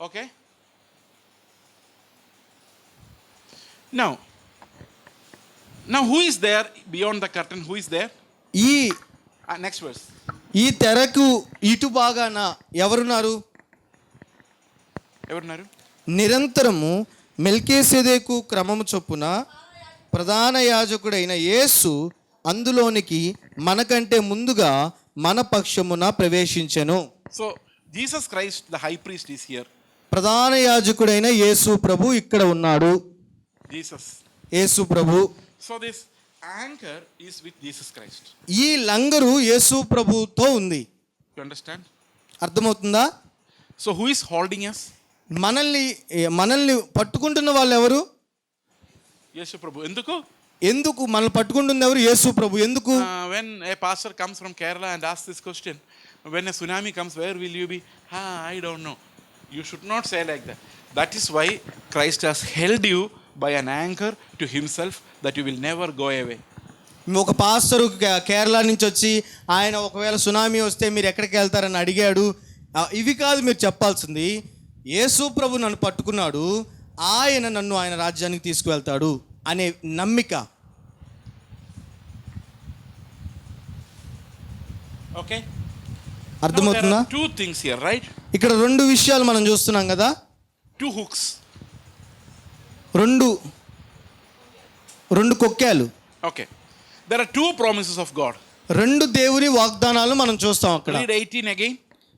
Okay, now who is there beyond the curtain? Who is there? ఈ Next verse. ఈ తెరకు ఇటు భాగాన ఎవరున్నారు? నిరంతరము మెల్కీసెదెకు క్రమము చొప్పున ప్రధాన యాజకుడైన యేసు అందులోనికి మనకంటే ముందుగా మన పక్షమున ప్రవేశించెను. So Jesus Christ, the high priest, is here. ప్రధాన యాజకుడైన యేసు ప్రభు ఇక్కడ ఉన్నాడు. Jesus. Yesu Prabhu. So this anchor is with Jesus Christ. ఈ లంగరు యేసు ప్రభుతో ఉంది. You understand? అర్థమవుతుందా? So who is holding us? మనల్ని పట్టుకుంటున్న వాళ్ళు ఎవరు? యేసు ప్రభు. ఎందుకు మనల్ని పట్టుకుంటుంది ఎవరు? యేసు ప్రభు. ఎందుకు? When a pastor comes from Kerala and asks this question, when a tsunami comes, where will you be? I don't know. You should not say like that. That is why Christ has held you by an anchor to himself, that you will never go away. ఒక pastor Kerala నుంచి వచ్చి ఆయన ఒకవేళ tsunami వస్తే మీరు ఎక్కడికి వెళ్తారని అడిగాడు. ఇవి కాదు మీరు చెప్పాల్సింది. యేసు ప్రభు నన్ను పట్టుకున్నాడు, ఆయన నన్ను ఆయన రాజ్యానికి తీసుకువెళ్తాడు అనే నమ్మిక. ఓకే, అర్థమవుతుందా? Two things here, right? ఇక్కడ 2 విషయాలు మనం చూస్తున్నాం కదా. 2 hooks. రెండు కొక్కేలు. Okay, there are 2 promises of God. 2 దేవుని వాగ్దానాలు మనం చూస్తాం అక్కడ. Read 18 again.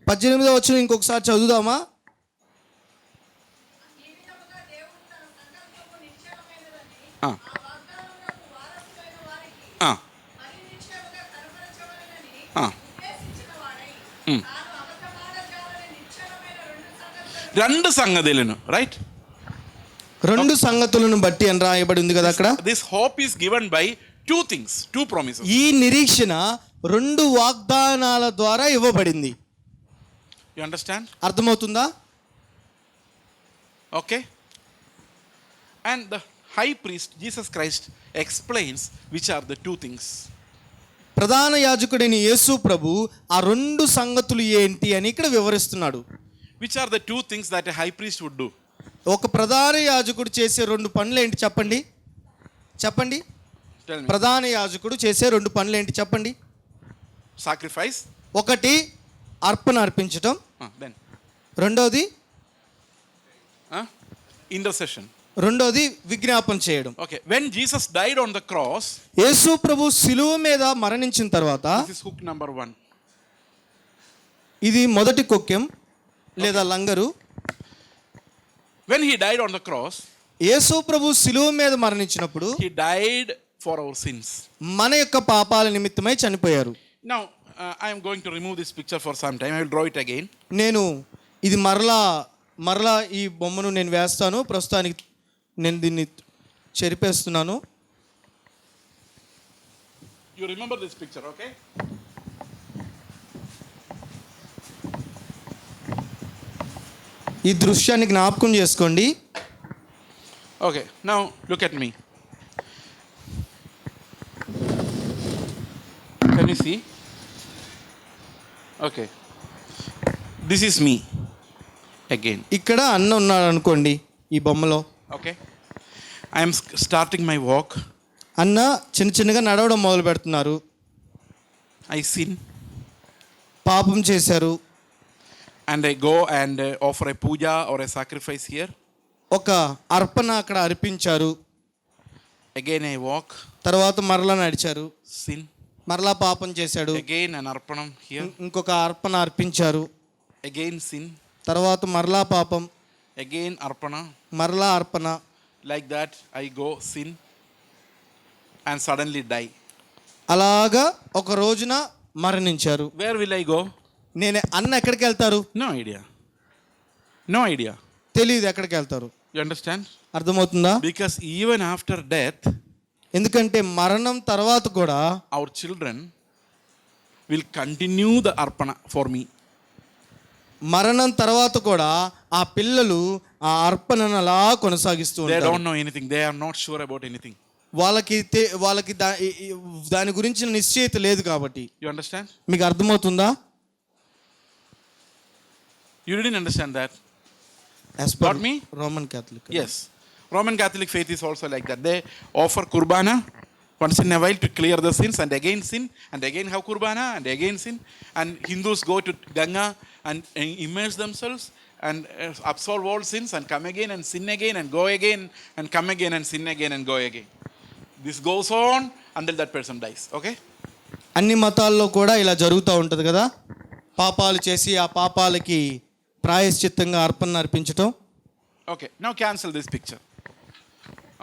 18వ వచనం ఇంకొకసారి చదువుదామా? రెండు సంగతులను, రైట్? 2 సంగతులను బట్టి అని రాయబడి ఉంది కదా అక్కడ. This hope is given by 2 things, 2 promises. ఈ నిరీక్షణ 2 వాగ్దానాల ద్వారా ఇవ్వబడింది. You understand? అర్థమవుతుందా? Okay. And the high priest Jesus Christ explains which are the 2 things. ప్రధాన యాజకుడైన యేసు ప్రభు ఆ 2 సంగతులు ఏంటి అని ఇక్కడ వివరిస్తున్నాడు. Which are the 2 things that a high priest would do? ఒక ప్రధాన యాజకుడు చేసే 2 పనులు ఏంటి చెప్పండి? Tell me. ప్రధాన యాజకుడు చేసే 2 పనులు ఏంటి చెప్పండి? Sacrifice. ఒకటి అర్పణ అర్పించటం. Then. రెండోది Intercession. రెండోది విజ్ఞాపన చేయడం. Okay. When Jesus died on the cross, యేసు ప్రభు శిలువ మీద మరణించిన తర్వాత, this is hook number 1. ఇది మొదటి కొక్కెం లేదా లంగరు. When he died on the cross, యేసు ప్రభు శిలువ మీద మరణించినప్పుడు he died for our sins. మన యొక్క పాపాల నిమిత్తమై చనిపోయారు. Now, I am going to remove this picture for some time. I will draw it again. నేను ఇది మరలా ఈ బొమ్మను నేను వేస్తాను. ప్రస్తుతానికి నేను దీన్ని చెరిపేస్తున్నాను. You remember this picture, okay? ఈ దృశ్యాన్ని జ్ఞాపకం చేసుకోండి. Okay, now look at me. Can you see? Okay. This is me again. ఇక్కడ అన్న ఉన్నాడు అనుకోండి ఈ బొమ్మలో. Okay. I am starting my walk. అన్న చిన్నగా నడవడం మొదలు పెడుతున్నారు. I sin. పాపం చేశారు. And I go and offer a puja or a sacrifice here. ఒక అర్పణ అక్కడ అర్పించారు. Again I walk. తర్వాత మరలా నడిచారు. Sin. మరలా పాపం చేశాడు. Again an arpanam here. ఇంకొక అర్పణ అర్పించారు. Again sin. తర్వాత మరలా పాపం. Again arpana. మరలా అర్పణ. Like that I go sin and suddenly die. అలాగా ఒక రోజున మరణించారు. Where will I go? అన్న ఎక్కడికి వెళ్తారు? No idea. No idea. తెలియదు ఎక్కడికి వెళ్తారు. You understand? అర్థమవుతుందా? Because even after death, ఎందుకంటే మరణం తర్వాత కూడా our children will continue the arpana for me. మరణం తర్వాత కూడా ఆ పిల్లలు ఆ అర్పణను అలా కొనసాగిస్తూ They ఉంటారు. don't know anything. They are not sure about anything. వాళ్ళకి దాని గురించి నిశ్చయిత లేదు కాబట్టి. You understand? మీకు అర్థమవుతుందా? You didn't understand that. As per Got me? Roman Catholic. Yes. Roman Catholic faith is also like that. They offer kurbana once in a while to clear the sins, and again sin, and again have kurbana, and again sin. And Hindus go to Ganga and immerse themselves and absolve all sins and come again and sin again and go again and come again and sin again and go again. This goes on until that person dies. Okay? అన్ని మతాల్లో కూడా ఇలా జరుగుతూ ఉంటుంది కదా. పాపాలు చేసి ఆ పాపాలకి ప్రాయశ్చిత్తంగా అర్పణ అర్పించటం. Okay. Now cancel this picture.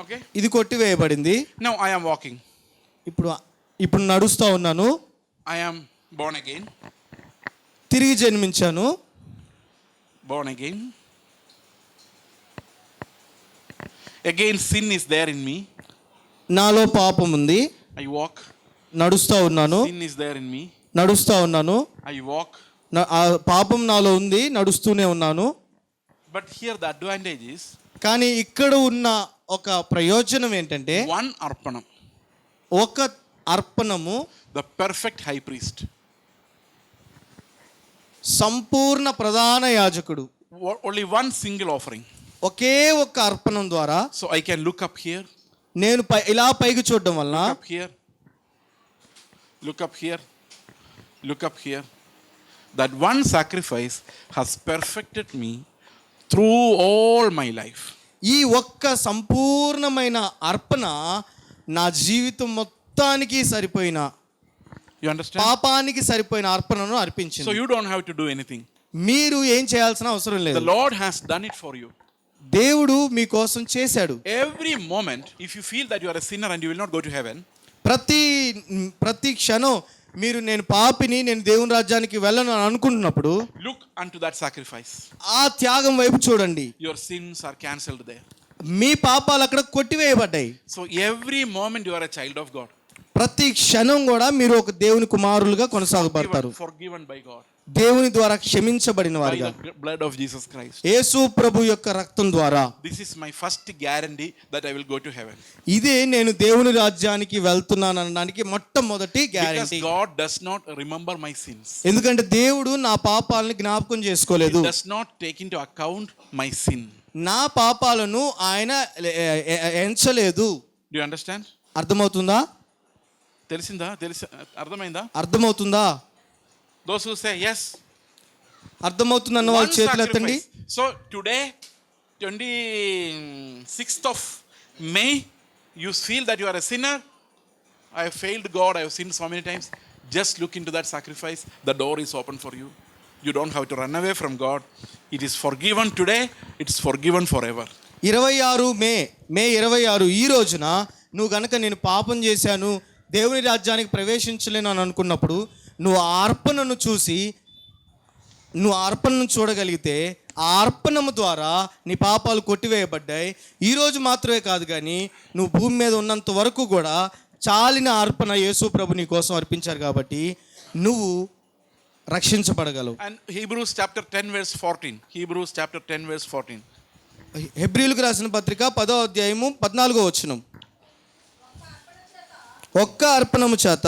Okay? ఇది కొట్టివేయబడింది. Now I am walking. ఇప్పుడు నడుస్తూ ఉన్నాను. I am born again. తిరిగి జన్మించాను. Born again. Again sin is there in me. నాలో పాపం ఉంది. I walk. నడుస్తూ ఉన్నాను. Sin is there in me. నడుస్తూ ఉన్నాను. I walk. ఆ పాపం నాలో ఉంది. నడుస్తూనే ఉన్నాను. But here the advantage is, కానీ ఇక్కడ ఉన్న ఒక ప్రయోజనం ఏంటంటే, one arpanam, ఒక అర్పణము, the perfect high priest, సంపూర్ణ ప్రధాన యాజకుడు, only one single offering. ఒకే ఒక్క అర్పణం ద్వారా. So I can look up here, నేను ఇలా పైకి చూడడం వలన, look up here, look up here, look up here. That one sacrifice has perfected me through all my life. ఈ ఒక్క సంపూర్ణమైన అర్పణ నా జీవితం మొత్తానికి సరిపోయిన, You understand? పాపానికి సరిపోయిన అర్పణను అర్పించింది. So you don't have to do anything. మీరు ఏం చేయాల్సిన అవసరం లేదు. The Lord has done it for you. దేవుడు మీకోసం చేశాడు. Every moment, if you feel that you are a sinner and you will not go to heaven, ప్రతి క్షణం మీరు నేను పాపిని, నేను దేవుని రాజ్యానికి వెళ్ళను అని అనుకుంటున్నప్పుడు, look unto that sacrifice. ఆ త్యాగం వైపు చూడండి. Your sins are cancelled there. మీ పాపాలు అక్కడ కొట్టివేయబడ్డాయి. So every moment you are a child of God. ప్రతి క్షణం కూడా మీరు ఒక దేవుని కుమారులుగా కొనసాగబడతారు. Forgiven by God. దేవుని ద్వారా క్షమించబడిన By వారుగా, the blood of Jesus Christ. యేసు ప్రభు యొక్క రక్తం ద్వారా. This is my first guarantee that I will go to heaven. ఇదే నేను దేవుని రాజ్యానికి వెళ్తున్నాను అనడానికి మొట్టమొదటి guarantee. Because God does not remember my sins. ఎందుకంటే దేవుడు నా పాపాలను జ్ఞాపకం చేసుకోలేదు. He does not take into account my sin. నా పాపాలను ఆయన ఎంచలేదు. Do you understand? అర్థమవుతుందా? తెలిసిందా? అర్థమైందా? అర్థమవుతుందా? Those who say yes, అర్థమవుతుందన్న వాళ్ళ One చేతులు ఎత్తండి. sacrifice. So today, 26th of May, you feel that you are a sinner. I have failed God. I have sinned so many times. Just look into that sacrifice. The door is open for you. You don't have to run away from God. It is forgiven today. It's forgiven forever. 26 మే 26 ఈ రోజున నువ్వు గనక నేను పాపం చేశాను, దేవుని రాజ్యానికి ప్రవేశించలేను అని అనుకున్నప్పుడు నువ్వు ఆ అర్పణను చూడగలిగితే ఆ అర్పణము ద్వారా నీ పాపాలు కొట్టివేయబడ్డాయి. ఈరోజు మాత్రమే కాదు కానీ నువ్వు భూమి మీద ఉన్నంత వరకు కూడా చాలిన అర్పణ యేసు ప్రభు నీ కోసం అర్పించారు కాబట్టి నువ్వు రక్షించబడగలవు. And Hebrews chapter 10 verse 14. Hebrews chapter 10 verse 14. హెబ్రీయులకు రాసిన పత్రిక 10వ అధ్యాయము 14వ వచనం. ఒక్క అర్పణము చేత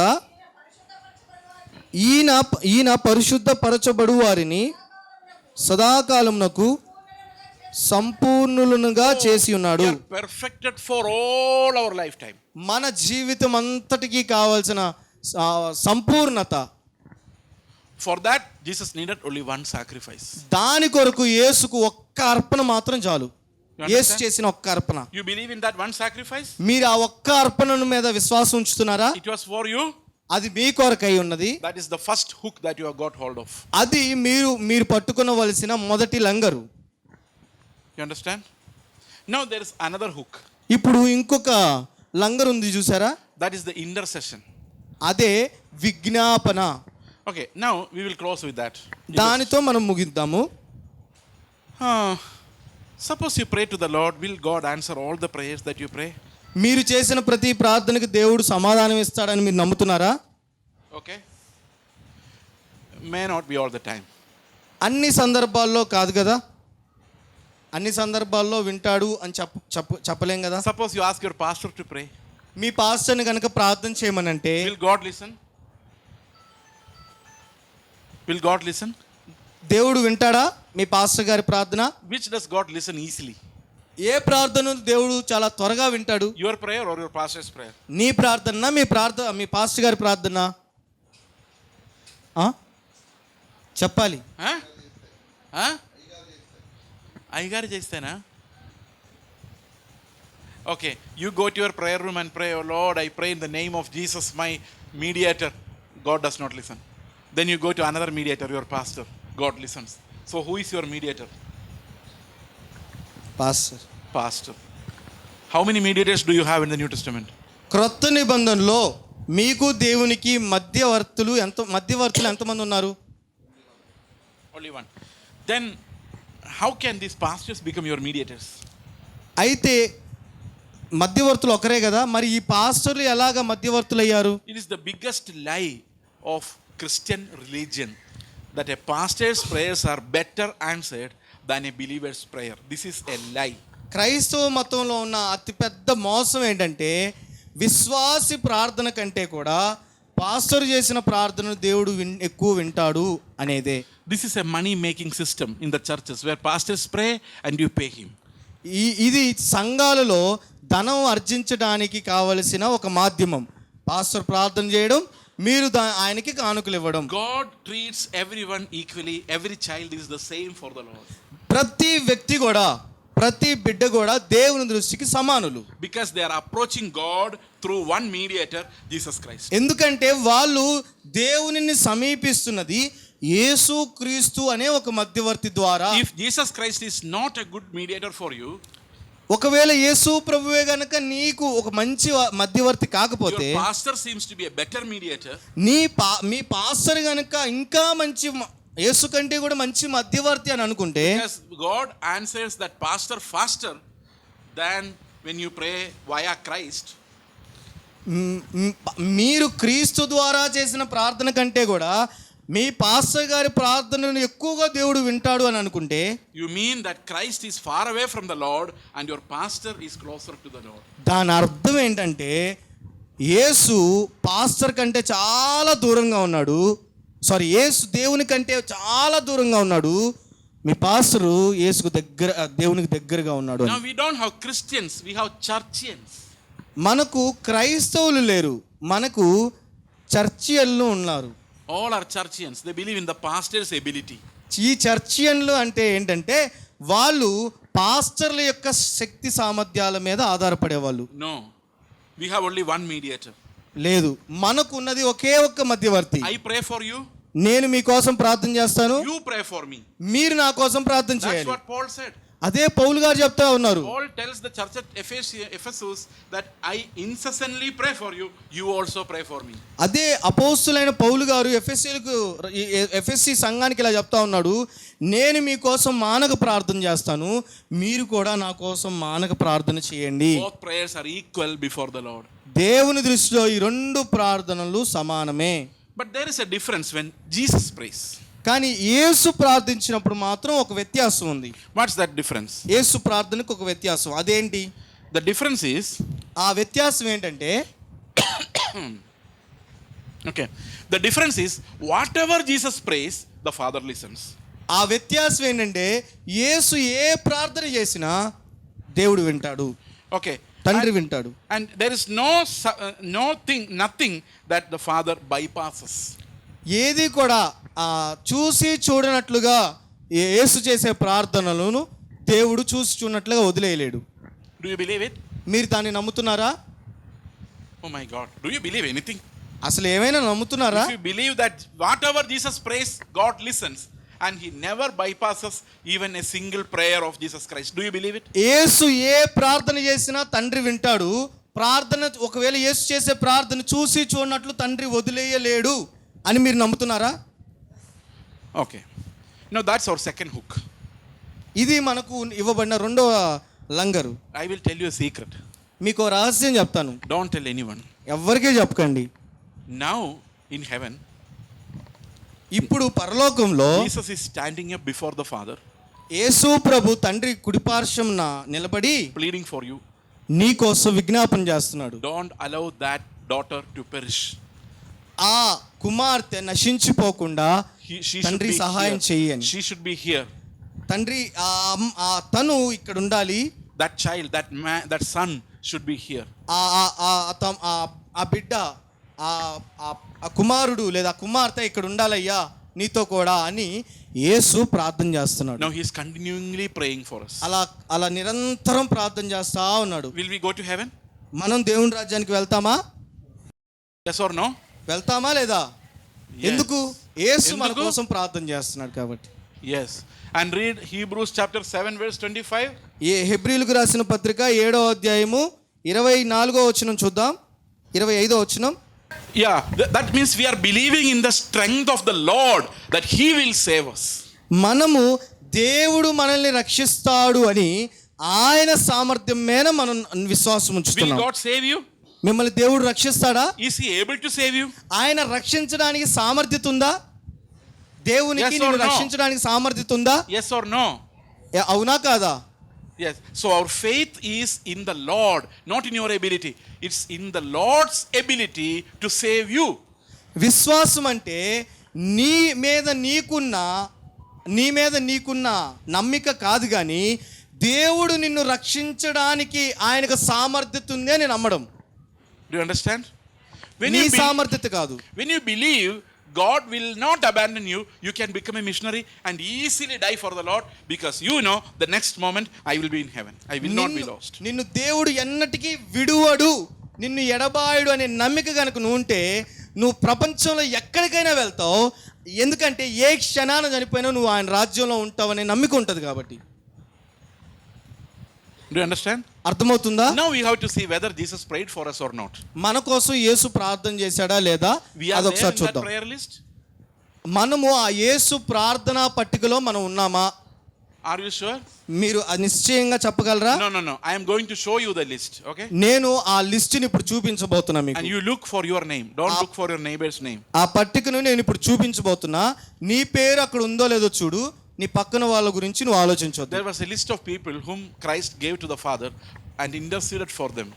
ఈయన పరిశుద్ధపరచబడు వారిని సదాకాలమునకు సంపూర్ణులుగా చేసి ఉన్నాడు. Perfected for all our lifetime. మన జీవితం అంతటికీ కావాల్సిన సంపూర్ణత. For that Jesus needed only one sacrifice. దాని కొరకు యేసుకు ఒక్క అర్పణ మాత్రం చాలు. యేసు చేసిన ఒక్క అర్పణ. You believe in that one sacrifice? మీరు ఆ ఒక్క అర్పణను మీద విశ్వాసం ఉంచుతున్నారా? It was for you. అది మీ కొరకై ఉన్నది. That is the first hook that you have got hold of. అది మీరు పట్టుకొనవలసిన మొదటి లంగరు. You understand? Now there is another hook. ఇప్పుడు ఇంకొక లంగరు ఉంది చూసారా? That is the intercession. అదే విజ్ఞాపన. Okay, now we will close with that. దానితో మనం ముగిద్దాము. Suppose you pray to the Lord, will God answer all the prayers that you pray? మీరు చేసిన ప్రతి ప్రార్థనకు దేవుడు సమాధానం ఇస్తాడని మీరు నమ్ముతున్నారా? Okay. May not be all the time. అన్ని సందర్భాల్లో కాదు కదా. అన్ని సందర్భాల్లో వింటాడు అని చెప్పలేం కదా. Suppose you ask your pastor to pray. మీ పాస్టర్ని కనుక ప్రార్థన చేయమనంటే Will God listen? Will God listen? దేవుడు వింటాడా మీ పాస్టర్ గారి ప్రార్థన? Which does God listen easily? ఏ ప్రార్థన దేవుడు చాలా త్వరగా వింటాడు? Your prayer or your pastor's prayer? నీ ప్రార్థన మీ పాస్టర్ గారి ప్రార్థన? చెప్పాలి. అయ్యగారు చేస్తేనా? Okay, you go to your prayer room and pray, oh Lord, I pray in the name of Jesus, my mediator. God does not listen. Then you go to another mediator, your pastor. God listens. So who is your mediator? Pastor. How many mediators do you have in the New Testament? క్రొత్త నిబంధనలో మీకు దేవునికి మధ్యవర్తులు ఎంతమంది ఉన్నారు? Only one. Then how can these pastors become your mediators? అయితే మధ్యవర్తులు ఒకరే కదా, మరి ఈ పాస్టర్లు ఎలాగా మధ్యవర్తులు అయ్యారు? It is the biggest lie of Christian religion that a pastor's prayers are better answered than a believer's prayer. This is a lie. క్రైస్తవ మతంలో ఉన్న అతిపెద్ద మోసం ఏంటంటే విశ్వాసి ప్రార్థన కంటే కూడా పాస్టర్ చేసిన ప్రార్థనను దేవుడు ఎక్కువ వింటాడు అనేదే. This is a money making system in the churches where pastors pray and you pay him. ఇది సంఘాలలో ధనం ఆర్జించడానికి కావలసిన ఒక మాధ్యమం. పాస్టర్ ప్రార్థన చేయడం, మీరు ఆయనకి కానుకలు ఇవ్వడం. God treats everyone equally. Every child is the same for the Lord. ప్రతి వ్యక్తి కూడా, ప్రతి బిడ్డ కూడా దేవుని దృష్టికి సమానులు. Because they are approaching God through one mediator, Jesus Christ. ఎందుకంటే వాళ్ళు దేవునిని సమీపిస్తున్నది యేసుక్రీస్తు అనే ఒక మధ్యవర్తి ద్వారా. If Jesus Christ is not a good mediator for you, ఒకవేళ యేసు ప్రభువే గనక నీకు ఒక మంచి మధ్యవర్తి కాకపోతే, your pastor seems to be a better mediator. Me pastor గనక ఇంకా మంచి, యేసు కంటే కూడా మంచి మధ్యవర్తి అని అనుకుంటే, because God answers that pastor faster than when you pray via Christ. మీరు క్రీస్తు ద్వారా చేసిన ప్రార్థన కంటే కూడా మీ పాస్టర్ గారి ప్రార్థనను ఎక్కువగా దేవుడు వింటాడు అని అనుకుంటే, you mean that Christ is far away from the Lord and your pastor is closer to the Lord. దాని అర్థం ఏంటంటే యేసు పాస్టర్ కంటే చాలా దూరంగా ఉన్నాడు. యేసు దేవుని కంటే చాలా దూరంగా ఉన్నాడు. మీ పాస్టరు యేసుకు దేవునికి దగ్గరగా ఉన్నాడు. Now we don't have Christians, we have churchians. మనకు క్రైస్తవులు లేరు, మనకు చర్చియన్లు ఉన్నారు. All are churchians. They believe in the pastor's ability. ఈ చర్చియన్లు అంటే ఏంటంటే వాళ్ళు పాస్టర్ల యొక్క శక్తి సామర్థ్యాల మీద ఆధారపడేవాళ్ళు. No. We have only one mediator. లేదు, మనకు ఉన్నది ఒకే ఒక్క మధ్యవర్తి. I pray for you. నేను మీకోసం ప్రార్థన చేస్తాను, You pray for me. మీరు నా కోసం ప్రార్థన That's చేయాలి. what Paul said. అదే పౌలు గారు చెప్తా ఉన్నారు. Paul tells the church at Ephesus that I incessantly pray for you. You also pray for me. అదే అపోస్తులైన పౌలు గారు ఎఫెస్సి సంఘానికి ఇలా చెప్తా ఉన్నాడు, నేను మీకోసం మానక ప్రార్థన చేస్తాను, మీరు కూడా నా కోసం మానక ప్రార్థన చేయండి. Both prayers are equal before the Lord. దేవుని దృష్టిలో ఈ రెండు ప్రార్థనలు సమానమే. But there is a difference when Jesus prays. కానీ యేసు ప్రార్థించినప్పుడు మాత్రం ఒక వ్యత్యాసం ఉంది. What's that difference? యేసు ప్రార్థనకు ఒక వ్యత్యాసం. అదేంటి? The difference is, ఆ వ్యత్యాసం ఏంటంటే, okay, the difference is whatever Jesus prays, the Father listens. ఆ వ్యత్యాసం ఏంటంటే యేసు ఏ ప్రార్థన చేసినా దేవుడు వింటాడు, Okay. తండ్రి వింటాడు. And there is nothing that the Father bypasses. ఏది కూడా చూసి చూడనట్లుగా యేసు చేసే ప్రార్థనలను దేవుడు చూసి చూడనట్లుగా వదిలేయలేడు. Do you believe it? మీరు దాన్ని నమ్ముతున్నారా? Oh my God. Do you believe anything? అసలు ఏమైనా నమ్ముతున్నారా? If you believe that whatever Jesus prays, God listens, and he never bypasses even a single prayer of Jesus Christ. Do you believe it? యేసు ఏ ప్రార్థన చేసినా తండ్రి వింటాడు. ప్రార్థన ఒకవేళ యేసు చేసే ప్రార్థన చూసి చూడనట్లు తండ్రి వదిలేయలేడు అని మీరు నమ్ముతున్నారా? Okay. Now that's our second hook. ఇది మనకు ఇవ్వబడిన రెండవ లంగరు. I will tell you a secret. మీకు ఓ రహస్యం చెప్తాను, Don't tell anyone. ఎవ్వరికీ చెప్పకండి. Now in heaven, ఇప్పుడు పరలోకంలో Jesus is standing up before the Father, యేసు ప్రభు తండ్రి కుడిపార్శ్వంన నిలబడి pleading for you. నీ కోసం విజ్ఞాపన చేస్తున్నాడు. Don't allow that daughter to perish. ఆ కుమార్తె నశించిపోకుండా She should తండ్రి be సహాయం here. చెయ్యని. She should be here. తండ్రి తను ఇక్కడ ఉండాలి. That child, that man, that son should be here. ఆ బిడ్డ, ఆ కుమారుడు లేదా కుమార్తె ఇక్కడ ఉండాలయ్యా నీతో కూడా అని యేసు ప్రార్థన చేస్తున్నాడు. Now he is continually praying for us. అలా నిరంతరం ప్రార్థన చేస్తా ఉన్నాడు. Will we go to heaven? మనం దేవుని రాజ్యానికి వెళ్తామా? Yes or no? వెళ్తామా లేదా? Yes. ఎందుకు? యేసు మన ఎందుకు? కోసం ప్రార్థన చేస్తున్నాడు కాబట్టి. Yes. And read Hebrews chapter 7 verse 25. హెబ్రీయులకు రాసిన పత్రిక 7వ అధ్యాయము 24వ వచనం చూద్దాం. 25వ వచనం. Yeah, that means we are believing in the strength of the Lord that he will save us. మనము దేవుడు మనల్ని రక్షిస్తాడు అని ఆయన సామర్థ్యం మీద మనం విశ్వాసం Will ఉంచుతున్నాం. God save you? మిమ్మల్ని దేవుడు రక్షిస్తాడా? Is he able to save you? ఆయన రక్షించడానికి సామర్థ్యత ఉందా? దేవునికి Yes or నిన్ను no? రక్షించడానికి సామర్థ్యత ఉందా? Yes or no? అవునా కాదా? Yes. So our faith is in the Lord, not in your ability. It's in the Lord's ability to save you. విశ్వాసం అంటే నీ మీద నీకున్న నమ్మిక కాదు కానీ దేవుడు నిన్ను రక్షించడానికి ఆయనకు సామర్థ్యత ఉంది అని నమ్మడం. Do you understand? నీ సామర్థ్యత కాదు. When you believe God will not abandon you, you can become a missionary and easily die for the Lord, because you know the next moment I will be in heaven. I will not be lost. నిన్ను దేవుడు ఎన్నటికీ విడువడు, నిన్ను ఎడబాయుడు అనే నమ్మిక కనుక నువ్వు ఉంటే నువ్వు ప్రపంచంలో ఎక్కడికైనా వెళ్తావు. ఎందుకంటే ఏ క్షణాన చనిపోయినా నువ్వు ఆయన రాజ్యంలో ఉంటావనే నమ్మిక ఉంటుంది కాబట్టి. Do you understand? అర్థమవుతుందా? Now we have to see whether Jesus prayed for us or not. మన కోసం యేసు ప్రార్థన చేశాడా లేదా We are there అదొకసారి in that చూద్దాం. prayer list. మనము ఆ యేసు ప్రార్థనా పట్టికలో మనం ఉన్నామా? Are you sure? మీరు నిశ్చయంగా చెప్పగలరా? No. I am going to show you the list, okay? నేను ఆ లిస్టుని ఇప్పుడు చూపించబోతున్నా మీకు. And you look for your name. Don't look for your neighbor's name. ఆ పట్టికను నేను ఇప్పుడు చూపించబోతున్నా. నీ పేరు అక్కడ ఉందో లేదో చూడు. నీ పక్కన వాళ్ళ గురించి నువ్వు ఆలోచించొద్దు. There was a list of people whom Christ gave to the Father and interceded for them.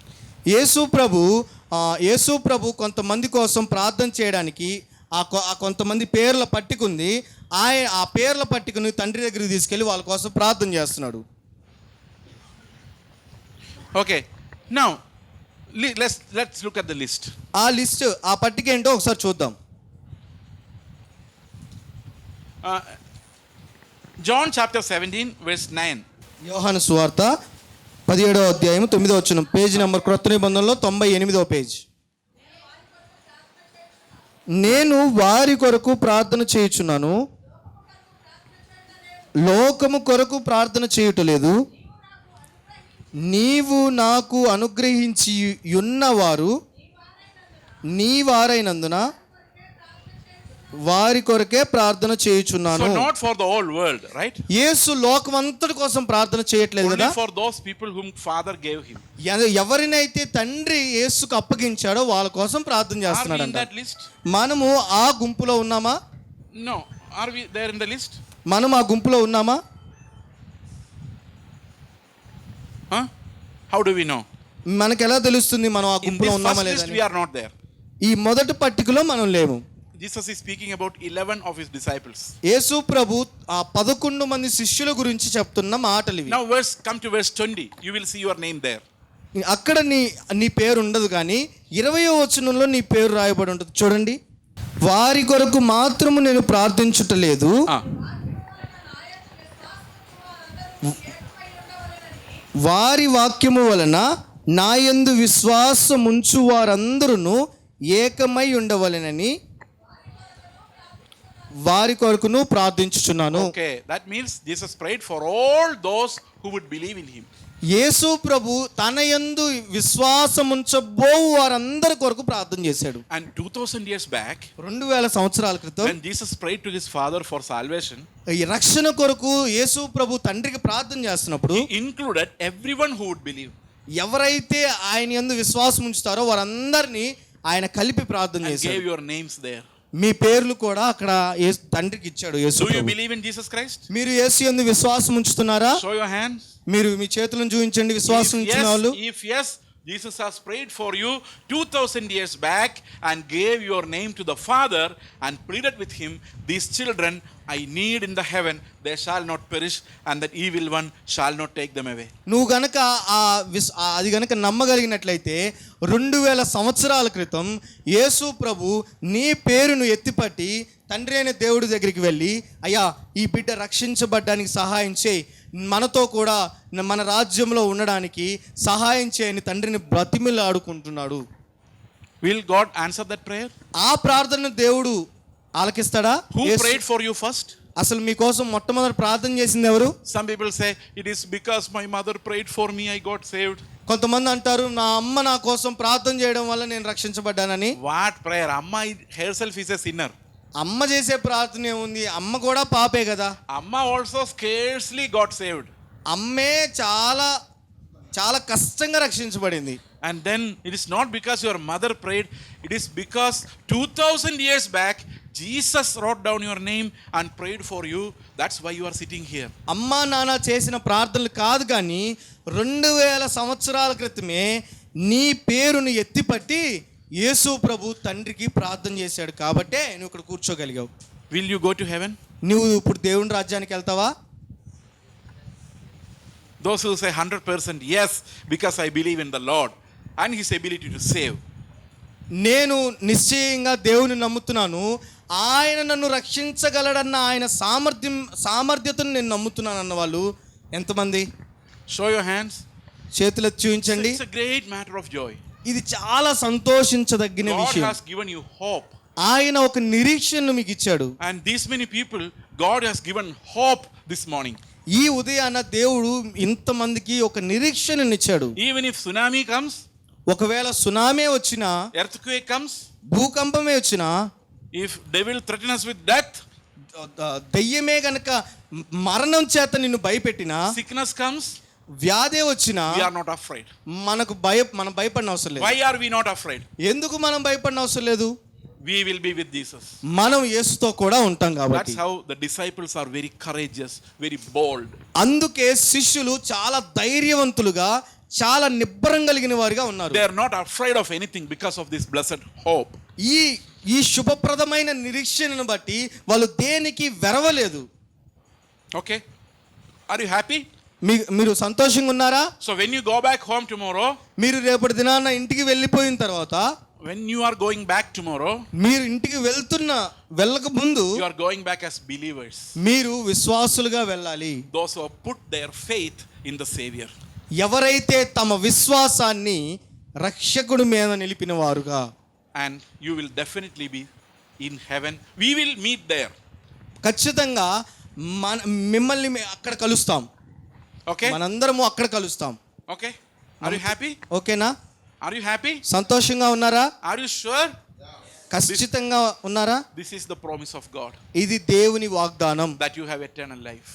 యేసు ప్రభు కొంతమంది కోసం ప్రార్థన చేయడానికి ఆ కొంతమంది పేర్ల పట్టిక ఉంది. ఆ పేర్ల పట్టికను తండ్రి దగ్గరికి తీసుకెళ్ళి వాళ్ళ కోసం ప్రార్థన చేస్తున్నాడు. Okay. Now let's look at the list. ఆ లిస్ట్, ఆ పట్టిక ఏంటో ఒకసారి చూద్దాం. John chapter 17, verse 9. యోహాను సువార్త 17వ అధ్యాయం 9వ వచనం, పేజీ నెంబర్ క్రొత్త నిబంధనలో 98వ పేజ్. నేను వారి కొరకు ప్రార్థన చేయుచున్నాను, లోకము కొరకు ప్రార్థన చేయుటలేదు. నీవు నాకు అనుగ్రహించి ఉన్నవారు నీ వారైనందున వారి కొరకే ప్రార్థన చేయుచున్నాను. So not for the whole world, right? యేసు లోకమంతటి కోసం ప్రార్థన చేయట్లేదు Only కదా, for those people whom Father gave him. ఎవరినైతే తండ్రి యేసుకు అప్పగించాడో వాళ్ళ కోసం ప్రార్థన Are we in చేస్తున్నాడంట. that list? మనము ఆ గుంపులో ఉన్నామా? No. Are we there in the list? మనం ఆ గుంపులో ఉన్నామా? Huh? How do we know? మనకు ఎలా తెలుస్తుంది మనం ఆ In గుంపులో this ఉన్నామా first list, లేదని? we are not there. ఈ మొదటి పట్టికలో మనం లేము. Jesus is speaking about 11 of his disciples. యేసు ప్రభు ఆ 11 మంది శిష్యుల గురించి చెప్తున్న మాటలు ఇవి. Now come to verse 20. You will see your name there. అక్కడ నీ పేరు ఉండదు, కానీ 20వ వచనంలో నీ పేరు రాయబడి ఉంటుంది. చూడండి, వారి కొరకు మాత్రము నేను ప్రార్థించుటలేదు, వారి వాక్యము వలన నాయందు విశ్వాసముంచు వారందరూ ఏకమై ఉండవలెనని వారి కొరకును ప్రార్థించుచున్నాను. Okay, that means Jesus prayed for all those who would believe in him. యేసు ప్రభు తన యందు విశ్వాసముంచబో వారందరి కొరకు ప్రార్థన చేశాడు. And 2000 years back, 2000 సంవత్సరాల క్రితం when Jesus prayed to his Father for salvation, ఈ రక్షణ కొరకు యేసు ప్రభు తండ్రికి ప్రార్థన చేస్తున్నప్పుడు he included everyone who would believe. ఎవరైతే ఆయన యందు విశ్వాసం ఉంచుతారో వారందరినీ ఆయన కలిపి ప్రార్థన And చేశాడు. gave your names there. మీ పేర్లు కూడా అక్కడ తండ్రికి ఇచ్చాడు యేసు Do you Prabhu. believe in Jesus Christ? మీరు యేసు యందు విశ్వాసం ఉంచుతున్నారా? Show your hands. మీరు మీ చేతులను చూపించండి. విశ్వాసం ఉంచిన వాళ్ళు. If yes, Jesus has prayed for you 2000 years back and gave your name to the Father and pleaded with him, these children I need in the heaven, they shall not perish and that evil one shall not take them away. నువ్వు గనక అది గనక నమ్మగలిగినట్లయితే 2000 సంవత్సరాల క్రితం యేసు ప్రభు నీ పేరును ఎత్తిపట్టి తండ్రి అయిన దేవుడి దగ్గరికి వెళ్ళి, అయ్యా ఈ బిడ్డ రక్షించబడ్డానికి సహాయం చేయి, మనతో కూడా మన రాజ్యంలో ఉండడానికి సహాయం చేయని తండ్రిని బ్రతిమిలాడుకుంటున్నాడు. Will God answer that prayer? ఆ ప్రార్థన దేవుడు ఆలకిస్తాడా? Who prayed for you first? అసలు మీకోసం మొట్టమొదటి ప్రార్థన చేసింది ఎవరు? Some people say it is because my mother prayed for me I got saved. కొంతమంది అంటారు, నా అమ్మ నా కోసం ప్రార్థన చేయడం వల్ల నేను రక్షించబడ్డానని. What prayer? Amma herself is a sinner. అమ్మ చేసే ప్రార్థన ఏముంది? అమ్మ కూడా పాపే కదా. Amma also scarcely got saved. అమ్మే చాలా చాలా కష్టంగా రక్షించబడింది. And then it is not because your mother prayed, it is because 2000 years back Jesus wrote down your name and prayed for you. That's why you are sitting here. అమ్మా నాన్న చేసిన ప్రార్థనలు కాదు, కానీ 2000 సంవత్సరాల క్రితమే నీ పేరును ఎత్తిపట్టి యేసు ప్రభు తండ్రికి ప్రార్థన చేశాడు కాబట్టే నువ్వు ఇక్కడ కూర్చోగలిగావు. Will you go to heaven? నువ్వు ఇప్పుడు దేవుని రాజ్యానికి వెళ్తావా? Those who say 100% yes, because I believe in the Lord and his ability to save. నేను నిశ్చయంగా దేవుని నమ్ముతున్నాను, ఆయన నన్ను రక్షించగలడన్న ఆయన సామర్థ్యతను నేను నమ్ముతున్నాను అన్న వాళ్ళు ఎంతమంది? Show your hands. చేతులెత్తి చూపించండి. It's a great matter of joy. ఇది చాలా సంతోషించదగిన God విషయం. has given you hope. ఆయన ఒక నిరీక్షణను మీకు ఇచ్చాడు. And these many people, God has given hope this morning. ఈ ఉదయాన దేవుడు ఇంతమందికి ఒక నిరీక్షణను ఇచ్చాడు. Even if tsunami comes, ఒకవేళ సునామీ వచ్చినా, earthquake comes, భూకంపమే వచ్చినా, if devil threatens us with death, దెయ్యమే గనక మరణం చేత నిన్ను భయపెట్టినా, sickness comes, వ్యాధి వచ్చినా, we are not afraid. మనం భయపడిన అవసరం లేదు. Why are we not afraid? ఎందుకు మనం భయపడిన అవసరం లేదు? We will be with Jesus. మనం యేసుతో కూడా ఉంటాం కాబట్టి. That's how the disciples are very courageous, very bold. అందుకే శిష్యులు చాలా ధైర్యవంతులుగా, చాలా నిబ్బరం కలిగిన వారుగా ఉన్నారు. They are not afraid of anything because of this blessed hope. ఈ శుభప్రదమైన నిరీక్షణను బట్టి వాళ్ళు దేనికి వెరవలేదు. Okay? Are you happy? మీరు సంతోషంగా ఉన్నారా? So when you go back home tomorrow, మీరు రేపటి దినాన ఇంటికి వెళ్ళిపోయిన తర్వాత when you are going back tomorrow, మీరు ఇంటికి వెళ్ళక ముందు you are going back as believers. మీరు విశ్వాసులుగా వెళ్ళాలి. Those who have put their faith in the Savior. ఎవరైతే తమ విశ్వాసాన్ని రక్షకుడి మీద నిలిపిన వారుగా. And you will definitely be in heaven. We will meet there. ఖచ్చితంగా మిమ్మల్ని అక్కడ కలుస్తాం. Okay? మనందరము అక్కడ కలుస్తాం. Okay? Are you happy? ఓకేనా? Are you happy? సంతోషంగా ఉన్నారా? Are you sure? ఖచ్చితంగా ఉన్నారా? This is the promise of God. ఇది దేవుని వాగ్దానం. That you have eternal life.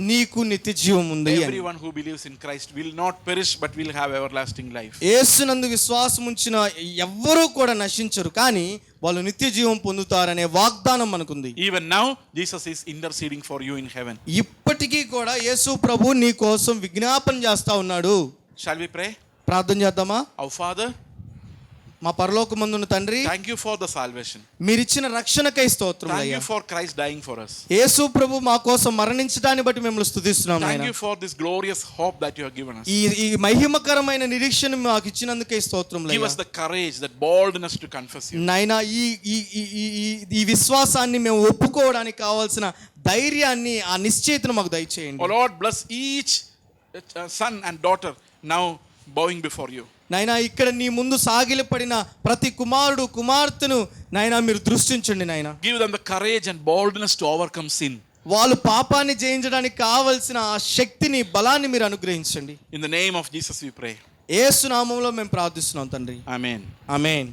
నీకు నిత్య జీవం ఉంది. Everyone who believes in Christ will not perish but will have everlasting life. యేసునందు విశ్వాసం ఉంచిన ఎవ్వరూ కూడా నశించరు, కానీ వాళ్ళు నిత్య జీవం పొందుతారనే వాగ్దానం మనకుంది. Even now Jesus is interceding for you in heaven. ఇప్పటికీ కూడా యేసు ప్రభు నీ కోసం విజ్ఞాపన చేస్తా ఉన్నాడు. Shall we pray? ప్రార్థన చేద్దామా? Our Father, మా పరలోకమందున్న తండ్రి, thank you for the salvation. మీరిచ్చిన రక్షణకై స్తోత్రం Thank అయ్యా. you for Christ dying for us. యేసు ప్రభు మా కోసం మరణించడాన్ని బట్టి మిమ్మల్ని స్తుతిస్తున్నాం Thank నాయనా. you for this glorious hope that you have given us. ఈ మహిమకరమైన నిరీక్షణ మాకు ఇచ్చినందుకే స్తోత్రం Give us the courage, that boldness to confess you. నాయనా, ఈ విశ్వాసాన్ని మేము ఒప్పుకోవడానికి కావాల్సిన ధైర్యాన్ని, ఆ నిశ్చయితను మాకు దయచేయండి. Oh Lord, bless each son and daughter now bowing before you. నాయనా, ఇక్కడ నీ ముందు సాగిలపడిన ప్రతి కుమారుడు కుమార్తెను నాయనా మీరు దృష్టించండి నాయనా. Give them the courage and boldness to overcome sin. వాళ్ళు పాపాన్ని జయించడానికి కావలసిన ఆ శక్తిని, బలాన్ని మీరు అనుగ్రహించండి. In the name of Jesus we pray. యేసు నామములో మేము ప్రార్థిస్తున్నాం తండ్రి. Amen. ఆమేన్.